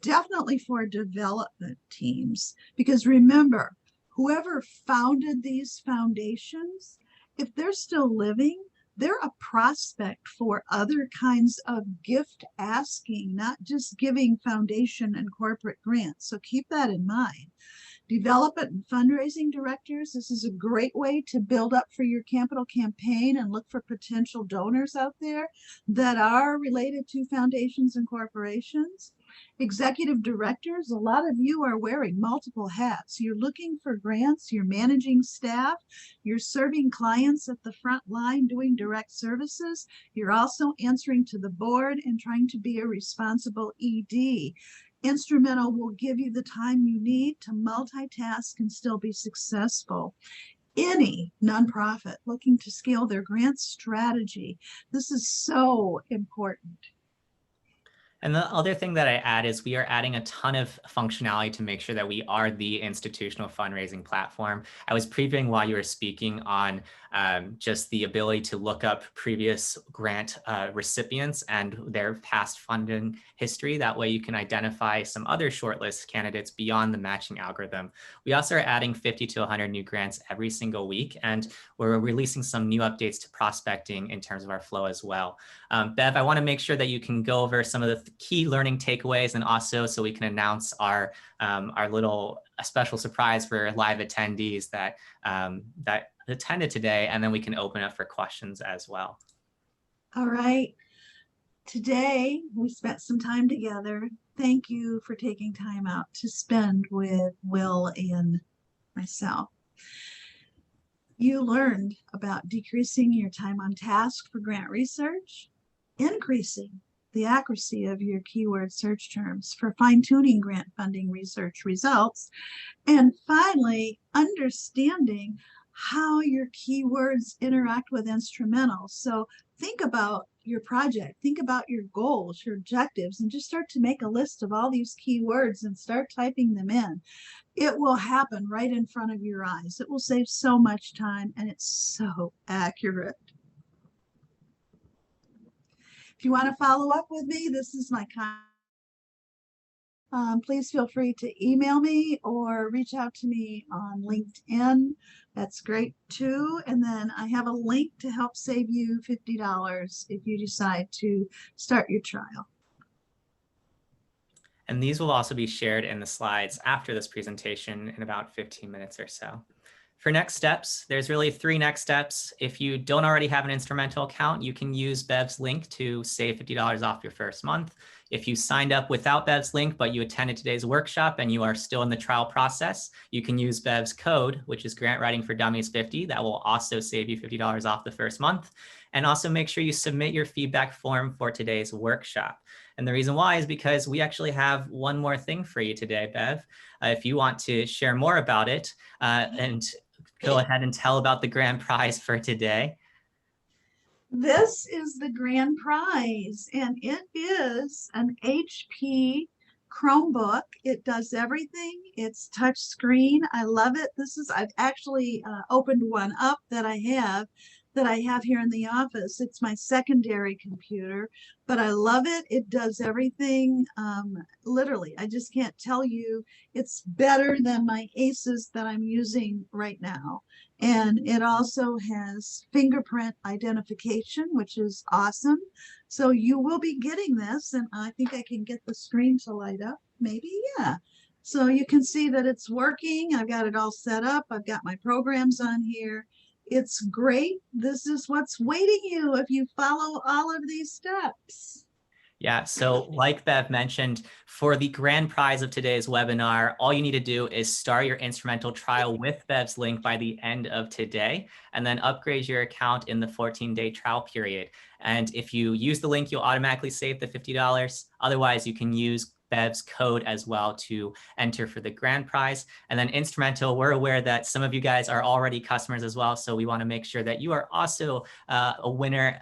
Definitely for development teams, because remember, whoever founded these foundations, if they're still living, they're a prospect for other kinds of gift asking, not just giving foundation and corporate grants. So keep that in mind. Development and fundraising directors, this is a great way to build up for your capital campaign and look for potential donors out there that are related to foundations and corporations. Executive directors, a lot of you are wearing multiple hats. You're looking for grants, you're managing staff, you're serving clients at the front line doing direct services. You're also answering to the board and trying to be a responsible ED. Instrumentl will give you the time you need to multitask and still be successful. Any nonprofit looking to scale their grant strategy, this is so important. And the other thing that I add is we are adding a ton of functionality to make sure that we are the institutional fundraising platform. I was previewing while you were speaking on just the ability to look up previous grant recipients and their past funding history. That way you can identify some other shortlist candidates beyond the matching algorithm. We also are adding 50 to 100 new grants every single week, and we're releasing some new updates to prospecting in terms of our flow as well. Bev, I want to make sure that you can go over some of the key learning takeaways, and also so we can announce our little a special surprise for live attendees that that attended today, and then we can open up for questions as well. All right. Today, we spent some time together. Thank you for taking time out to spend with Will and myself. You learned about decreasing your time on task for grant research, increasing the accuracy of your keyword search terms for fine-tuning grant funding research results, and finally, understanding how your keywords interact with Instrumentl. So think about your project, think about your goals, your objectives, and just start to make a list of all these keywords and start typing them in. It will happen right in front of your eyes. It will save so much time, and it's so accurate. If you want to follow up with me, this is my contact. Please feel free to email me or reach out to me on LinkedIn. That's great too. And then I have a link to help save you $50 if you decide to start your trial. And these will also be shared in the slides after this presentation in about 15 minutes or so. For next steps, there's really 3 next steps. If you don't already have an Instrumentl account, you can use Bev's link to save $50 off your first month. If you signed up without Bev's link, but you attended today's workshop and you are still in the trial process, you can use Bev's code, which is Grant Writing for Dummies 50. That will also save you $50 off the first month. And also make sure you submit your feedback form for today's workshop. And the reason why is because we actually have one more thing for you today, Bev. If you want to share more about it and go ahead and tell about the grand prize for today. This is the grand prize, and it is an HP Chromebook. It does everything. It's touch screen. I love it. I've actually opened one up that I have here in the office. It's my secondary computer, but I love it. It does everything. Literally, I just can't tell you. It's better than my Aces that I'm using right now. And it also has fingerprint identification, which is awesome. So you will be getting this, and I think I can get the screen to light up. Maybe, yeah. So you can see that it's working. I've got it all set up. I've got my programs on here. It's great. This is what's waiting you if you follow all of these steps. Yeah, so like Bev mentioned, for the grand prize of today's webinar, all you need to do is start your Instrumentl trial with Bev's link by the end of today, and then upgrade your account in the 14-day trial period. And if you use the link, you'll automatically save the $50. Otherwise, you can use Bev's code as well to enter for the grand prize. And then Instrumentl, we're aware that some of you guys are already customers as well. So we want to make sure that you are also a winner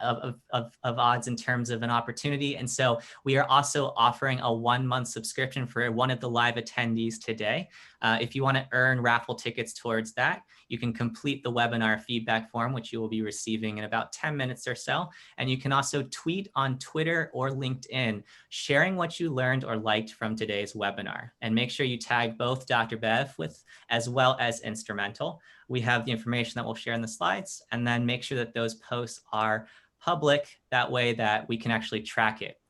of odds in terms of an opportunity. And so we are also offering a 1-month subscription for one of the live attendees today. If you want to earn raffle tickets towards that, you can complete the webinar feedback form, which you will be receiving in about 10 minutes or so. And you can also tweet on Twitter or LinkedIn, sharing what you learned or liked from today's webinar. And make sure you tag both Dr. Bev as well as Instrumentl. We have the information that we'll share in the slides, and then make sure that those posts are public. That way that we can actually track it.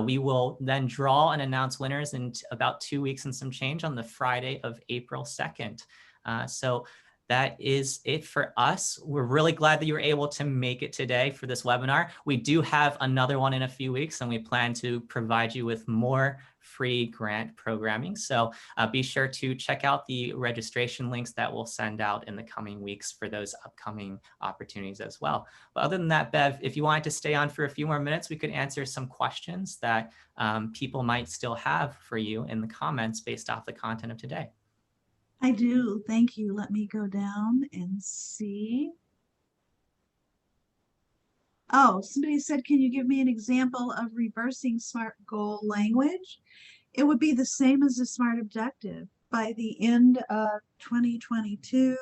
We will then draw and announce winners in about 2 weeks and some change on the Friday of April 2nd. So that is it for us. We're really glad that you were able to make it today for this webinar. We do have another one in a few weeks, and we plan to provide you with more free grant programming. So be sure to check out the registration links that we'll send out in the coming weeks for those upcoming opportunities as well. But other than that, Bev, if you wanted to stay on for a few more minutes, we could answer some questions that people might still have for you in the comments based off the content of today. I do. Thank you. Let me go down and see. Oh, somebody said, can you give me an example of reversing SMART goal language? It would be the same as a SMART objective. By the end of 2022,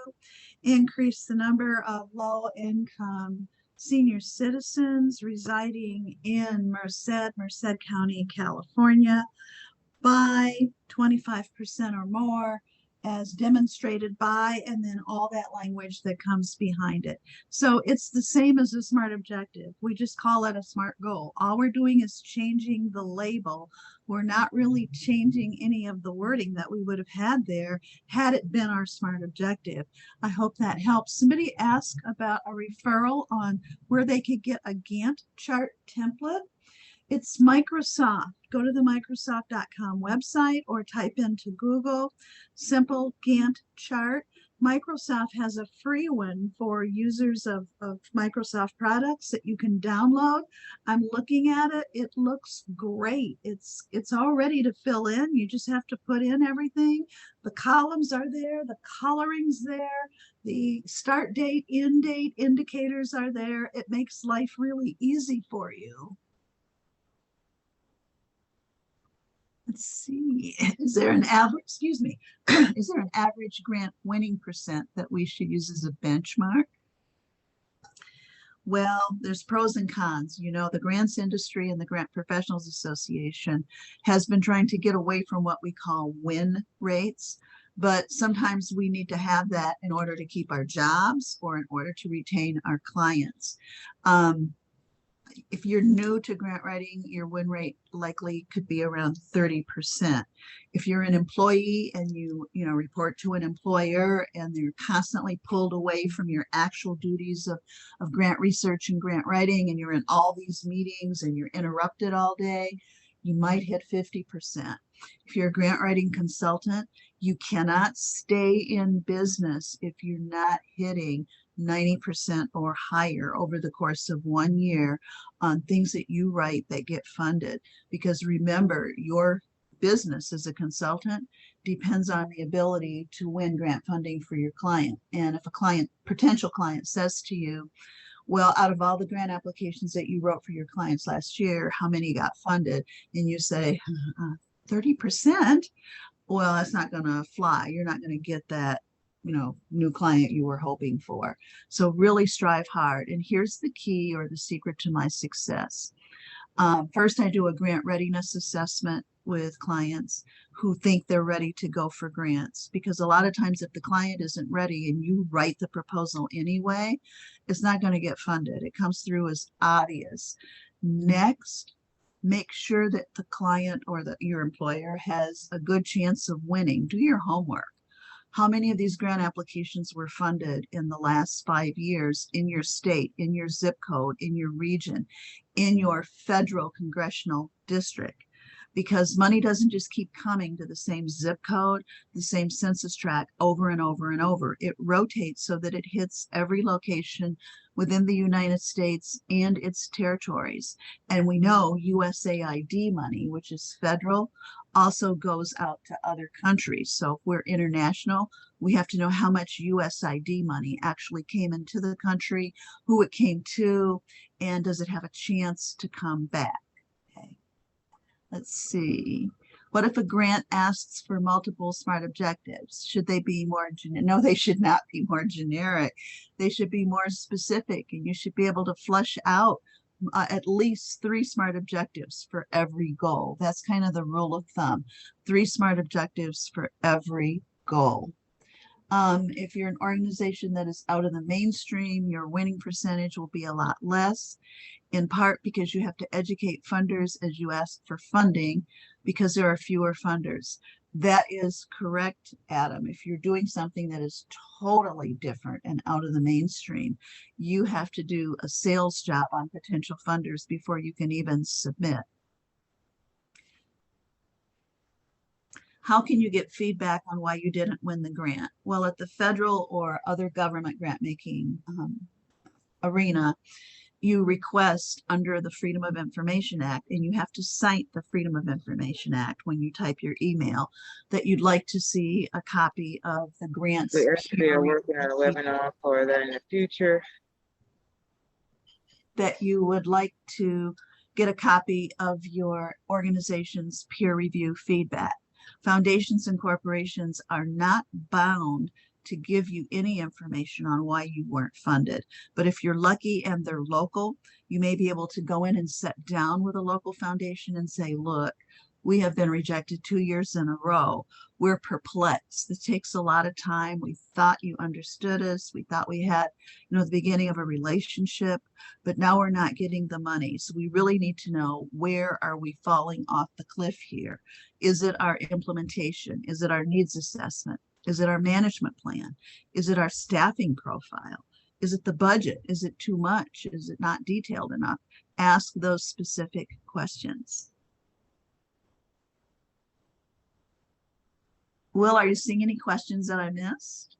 increase the number of low-income senior citizens residing in Merced County, California by 25% or more as demonstrated by, and then all that language that comes behind it. So it's the same as a SMART objective. We just call it a SMART goal. All we're doing is changing the label. We're not really changing any of the wording that we would have had there had it been our SMART objective. I hope that helps. Somebody asked about a referral on where they could get a Gantt chart template. It's Microsoft. Go to the Microsoft.com website or type into Google simple Gantt chart. Microsoft has a free one for users of Microsoft products that you can download. I'm looking at it. It looks great. It's all ready to fill in. You just have to put in everything. The columns are there. The coloring's there. The start date, end date indicators are there. It makes life really easy for you. Let's see, is there an average, excuse me, is there an average grant winning percent that we should use as a benchmark? Well, there's pros and cons. You know, the grants industry and the Grant Professionals Association has been trying to get away from what we call win rates, but sometimes we need to have that in order to keep our jobs or in order to retain our clients. If you're new to grant writing, your win rate likely could be around 30%. If you're an employee and you report to an employer and you're constantly pulled away from your actual duties of grant research and grant writing, and you're in all these meetings and you're interrupted all day, you might hit 50%. If you're a grant writing consultant, you cannot stay in business if you're not hitting 90% or higher over the course of 1 year on things that you write that get funded. Because remember, your business as a consultant depends on the ability to win grant funding for your client. And if a potential client says to you, well, out of all the grant applications that you wrote for your clients last year, how many got funded? And you say 30%, well, that's not going to fly. You're not going to get that new client you were hoping for. So really strive hard. And here's the key or the secret to my success. First, I do a grant readiness assessment with clients who think they're ready to go for grants, because a lot of times if the client isn't ready and you write the proposal anyway, it's not going to get funded. It comes through as obvious. Next, make sure that the client or your employer has a good chance of winning. Do your homework. How many of these grant applications were funded in the last 5 years in your state, in your zip code, in your region, in your federal congressional district? Because money doesn't just keep coming to the same zip code, the same census tract over and over and over. It rotates so that it hits every location within the United States and its territories. And we know USAID money, which is federal, also goes out to other countries. So if we're international, we have to know how much USAID money actually came into the country, who it came to, and does it have a chance to come back? Okay. Let's see. What if a grant asks for multiple SMART objectives? Should they be more generic? No, they should not be more generic. They should be more specific, and you should be able to flush out at least 3 SMART objectives for every goal. That's kind of the rule of thumb. 3 SMART objectives for every goal. If you're an organization that is out of the mainstream, your winning percentage will be a lot less, in part because you have to educate funders as you ask for funding, because there are fewer funders. That is correct, Adam. If you're doing something that is totally different and out of the mainstream, you have to do a sales job on potential funders before you can even submit. How can you get feedback on why you didn't win the grant? Well, at the federal or other government grant making arena, you request under the Freedom of Information Act, and you have to cite the Freedom of Information Act when you type your email, that you'd like to see a copy of the grants. We actually are working on a webinar for that in the future. That you would like to get a copy of your organization's peer review feedback. Foundations and corporations are not bound to give you any information on why you weren't funded. But if you're lucky and they're local, you may be able to go in and sit down with a local foundation and say, look, We have been rejected 2 years in a row. We're perplexed. It takes a lot of time. We thought you understood us. We thought we had, the beginning of a relationship, but now we're not getting the money. So we really need to know, where are we falling off the cliff here? Is it our implementation? Is it our needs assessment? Is it our management plan? Is it our staffing profile? Is it the budget? Is it too much? Is it not detailed enough? Ask those specific questions. Will, are you seeing any questions that I missed?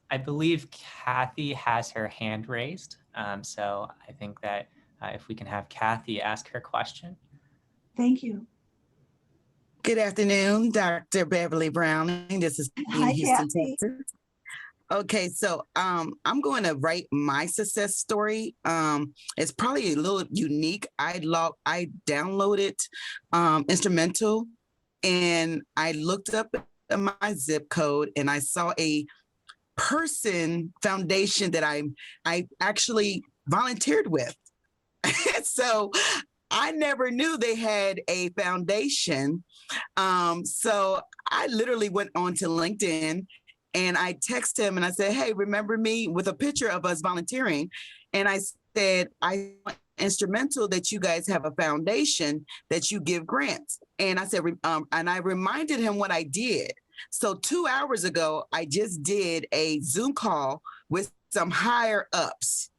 I believe Kathy has her hand raised. So I think that if we can have Kathy ask her question. Thank you. Good afternoon, Dr. Beverly Browning. This is in Hi, Houston, Kathy. Texas. Okay, so I'm going to write my success story. It's probably a little unique. I downloaded Instrumentl, and I looked up my zip code, and I saw a foundation that I actually volunteered with. So I never knew they had a foundation. So I literally went onto LinkedIn and I texted him and I said, hey, remember me, with a picture of us volunteering. And I said, I want Instrumentl that you guys have a foundation that you give grants. And I said, and I reminded him what I did. So 2 hours ago, I just did a Zoom call with some higher ups.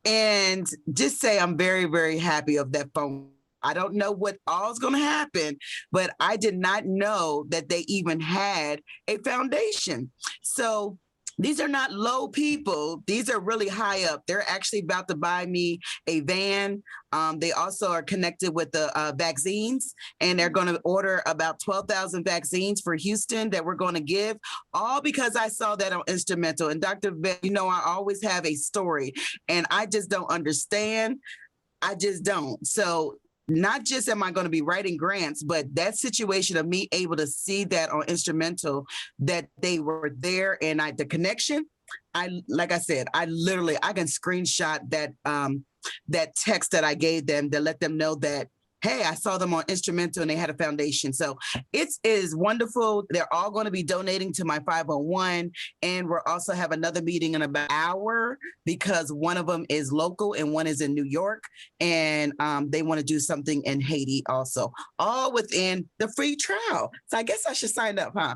And just say I'm very, very happy of that phone. I don't know what all's going to happen, but I did not know that they even had a foundation. So these are not low people. These are really high up. They're actually about to buy me a van. They also are connected with the vaccines, and they're going to order about 12,000 vaccines for Houston that we're going to give, all because I saw that on Instrumentl. And Dr. Bev, I always have a story, and I just don't understand. I just don't. So not just am I going to be writing grants, but that situation of me able to see that on Instrumentl, that they were there, and the connection, like I said, I can screenshot that text that I gave them to let them know that, hey, I saw them on Instrumentl and they had a foundation. So it is wonderful. They're all going to be donating to my 501. And we'll also have another meeting in about an hour, because one of them is local and one is in New York. And they want to do something in Haiti also, all within the free trial. So I guess I should sign up, huh?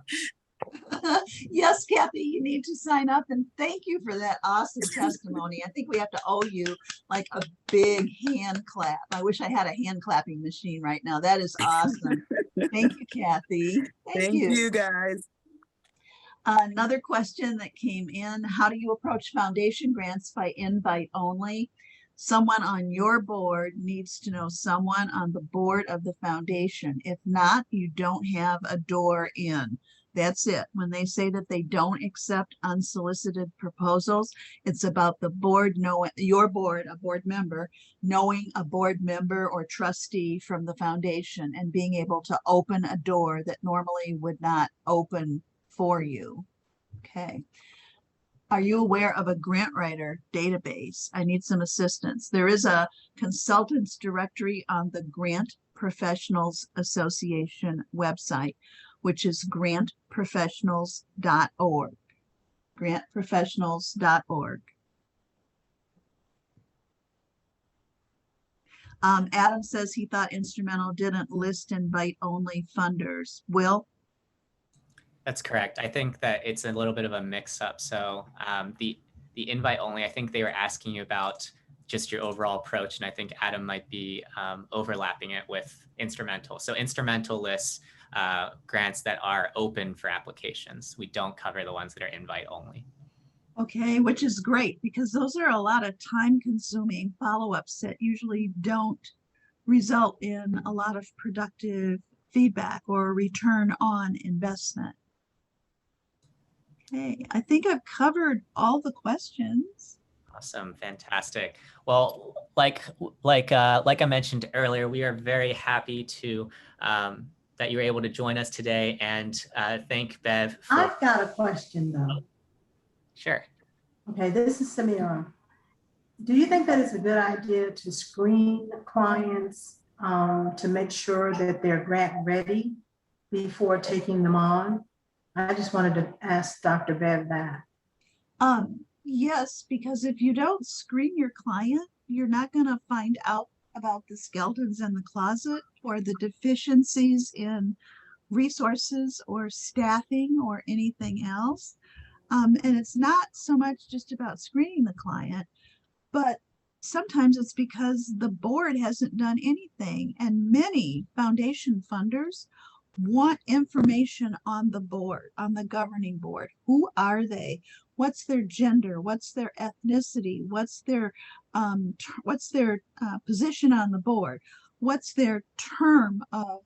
Yes, Kathy, you need to sign up, and thank you for that awesome testimony. I think we have to owe you like a big hand clap. I wish I had a hand clapping machine right now. That is awesome. Thank you, Kathy. Thank you, guys. Another question that came in: how do you approach foundation grants? By invite only? Someone on your board needs to know someone on the board of the foundation. If not, you don't have a door in. That's it. When they say that they don't accept unsolicited proposals, it's about the board knowing, your board, a board member, knowing a board member or trustee from the foundation and being able to open a door that normally would not open for you. Okay. Are you aware of a grant writer database? I need some assistance. There is a consultants directory on the Grant Professionals Association website, which is grantprofessionals.org. Grantprofessionals.org. Adam says he thought Instrumentl didn't list invite-only funders. Will? That's correct. I think that it's a little bit of a mix-up. So the invite only, I think they were asking you about just your overall approach, and I think Adam might be overlapping it with Instrumentl. So Instrumentl lists grants that are open for applications. We don't cover the ones that are invite only. Okay, which is great, because those are a lot of time-consuming follow-ups that usually don't result in a lot of productive feedback or return on investment. Okay, I think I've covered all the questions. Awesome, fantastic. Well, like I mentioned earlier, we are very happy to that you were able to join us today, and thank Bev. I've got a question though. Sure. Okay, this is Samira. Do you think that it's a good idea to screen clients to make sure that they're grant ready before taking them on? I just wanted to ask Dr. Bev that. Yes, because if you don't screen your client, you're not going to find out about the skeletons in the closet or the deficiencies in resources or staffing or anything else. And it's not so much just about screening the client, but sometimes it's because the board hasn't done anything. And many foundation funders want information on the board, on the governing board. Who are they? What's their gender? What's their ethnicity? What's their position on the board? What's their term of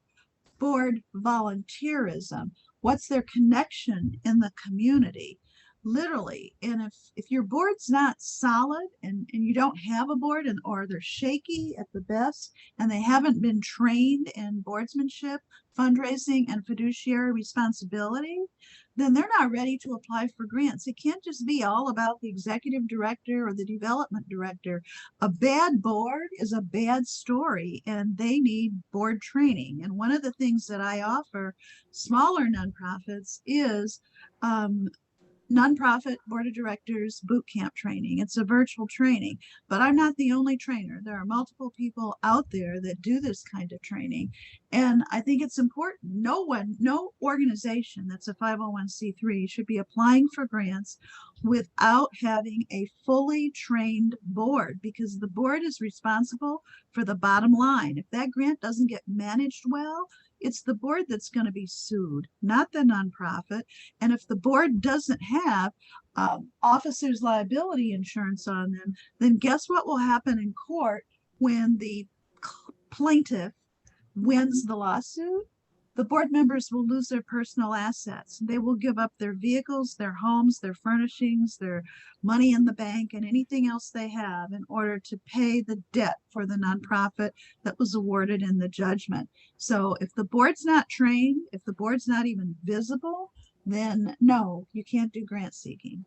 board volunteerism? What's their connection in the community? Literally. And if your board's not solid and you don't have a board, or they're shaky at the best, and they haven't been trained in boardsmanship, fundraising, and fiduciary responsibility, then they're not ready to apply for grants. It can't just be all about the executive director or the development director. A bad board is a bad story, and they need board training. And one of the things that I offer smaller nonprofits is nonprofit board of directors boot camp training. It's a virtual training, but I'm not the only trainer. There are multiple people out there that do this kind of training. And I think it's important. No organization that's a 501c3 should be applying for grants without having a fully trained board, because the board is responsible for the bottom line. If that grant doesn't get managed well, it's the board that's going to be sued, not the nonprofit. And if the board doesn't have officers' liability insurance on them, then guess what will happen in court when the plaintiff wins the lawsuit? The board members will lose their personal assets. They will give up their vehicles, their homes, their furnishings, their money in the bank, and anything else they have in order to pay the debt for the nonprofit that was awarded in the judgment. So if the board's not trained, if the board's not even visible, then no, you can't do grant seeking.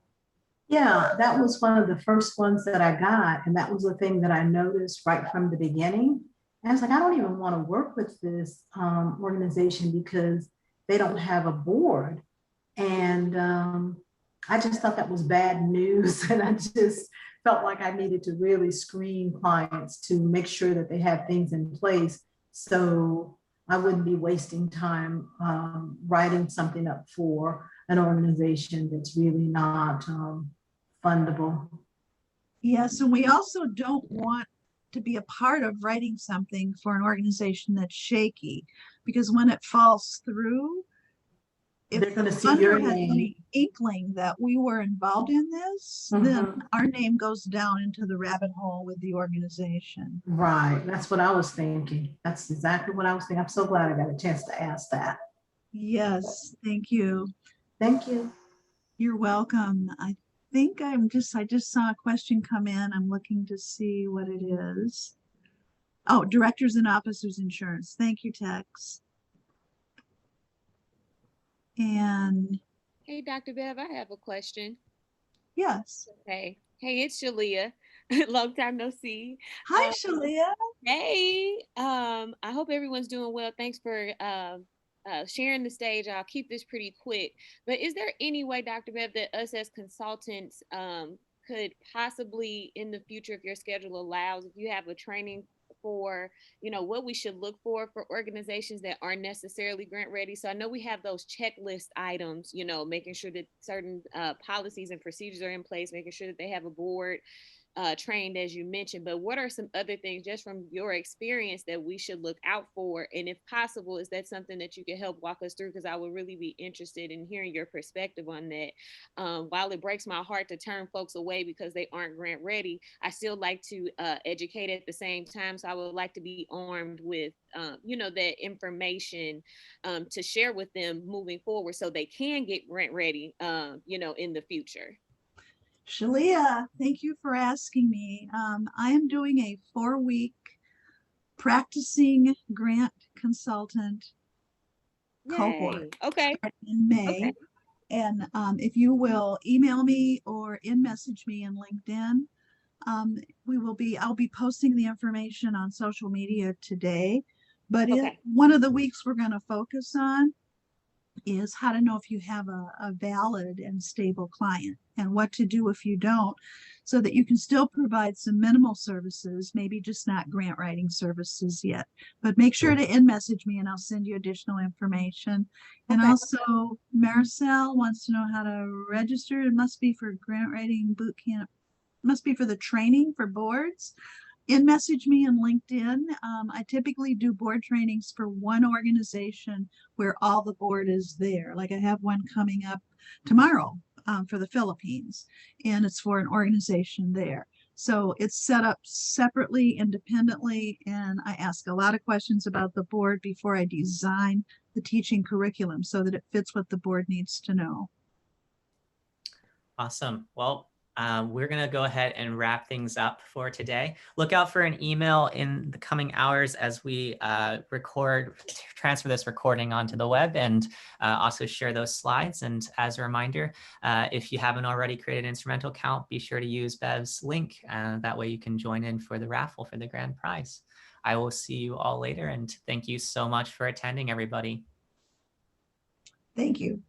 Yeah, that was one of the first ones that I got. And that was the thing that I noticed right from the beginning. And I was like, I don't even want to work with this organization because they don't have a board. And I just thought that was bad news. And I just felt like I needed to really screen clients to make sure that they have things in place, so I wouldn't be wasting time writing something up for an organization that's really not fundable. Yes, and we also don't want to be a part of writing something for an organization that's shaky, because when it falls through, if They're going the to see your funder had name. any inkling that we were involved in this, then our name goes down into the rabbit hole with the organization. Right. That's what I was thinking. That's exactly what I was thinking. I'm so glad I got a chance to ask that. Yes, thank you. Thank you. You're welcome. I think I just saw a question come in. I'm looking to see what it is. Oh, directors and officers insurance. Thank you, Tex. And Hey, Dr. Bev, I have a question. yes. Hey, it's Shalia. Long time no see. Hi, Shalia. Hey, I hope everyone's doing well. Thanks for sharing the stage. I'll keep this pretty quick. But is there any way, Dr. Bev, that us as consultants could possibly in the future, if your schedule allows, if you have a training for, what we should look for organizations that aren't necessarily grant ready? So I know we have those checklist items, making sure that certain policies and procedures are in place, making sure that they have a board trained, as you mentioned. But what are some other things, just from your experience, that we should look out for? And if possible, is that something that you could help walk us through? Because I would really be interested in hearing your perspective on that. While it breaks my heart to turn folks away because they aren't grant ready, I still like to educate at the same time. So I would like to be armed with, that information to share with them moving forward so they can get grant ready, in the future. Shalia, thank you for asking me. I am doing a 4-week practicing grant consultant cohort. Okay. In May. Okay. And if you will email me or message me in LinkedIn, I'll be posting the information on social media today, but Okay. one of the weeks we're going to focus on is how to know if you have a valid and stable client and what to do if you don't, so that you can still provide some minimal services, maybe just not grant writing services yet. But make sure to message me and I'll send you additional information. And Okay. also, Maricel wants to know how to register. It must be for grant writing boot camp, must be for the training for boards. Message me on LinkedIn. I typically do board trainings for one organization where all the board is there. Like I have one coming up tomorrow for the Philippines, and it's for an organization there. So it's set up separately, independently, and I ask a lot of questions about the board before I design the teaching curriculum so that it fits what the board needs to know. Awesome. Well, we're going to go ahead and wrap things up for today. Look out for an email in the coming hours as we transfer this recording onto the web, and also share those slides. And as a reminder, if you haven't already created an Instrumentl account, be sure to use Bev's link. That way you can join in for the raffle for the grand prize. I will see you all later, and thank you so much for attending, everybody. Thank you.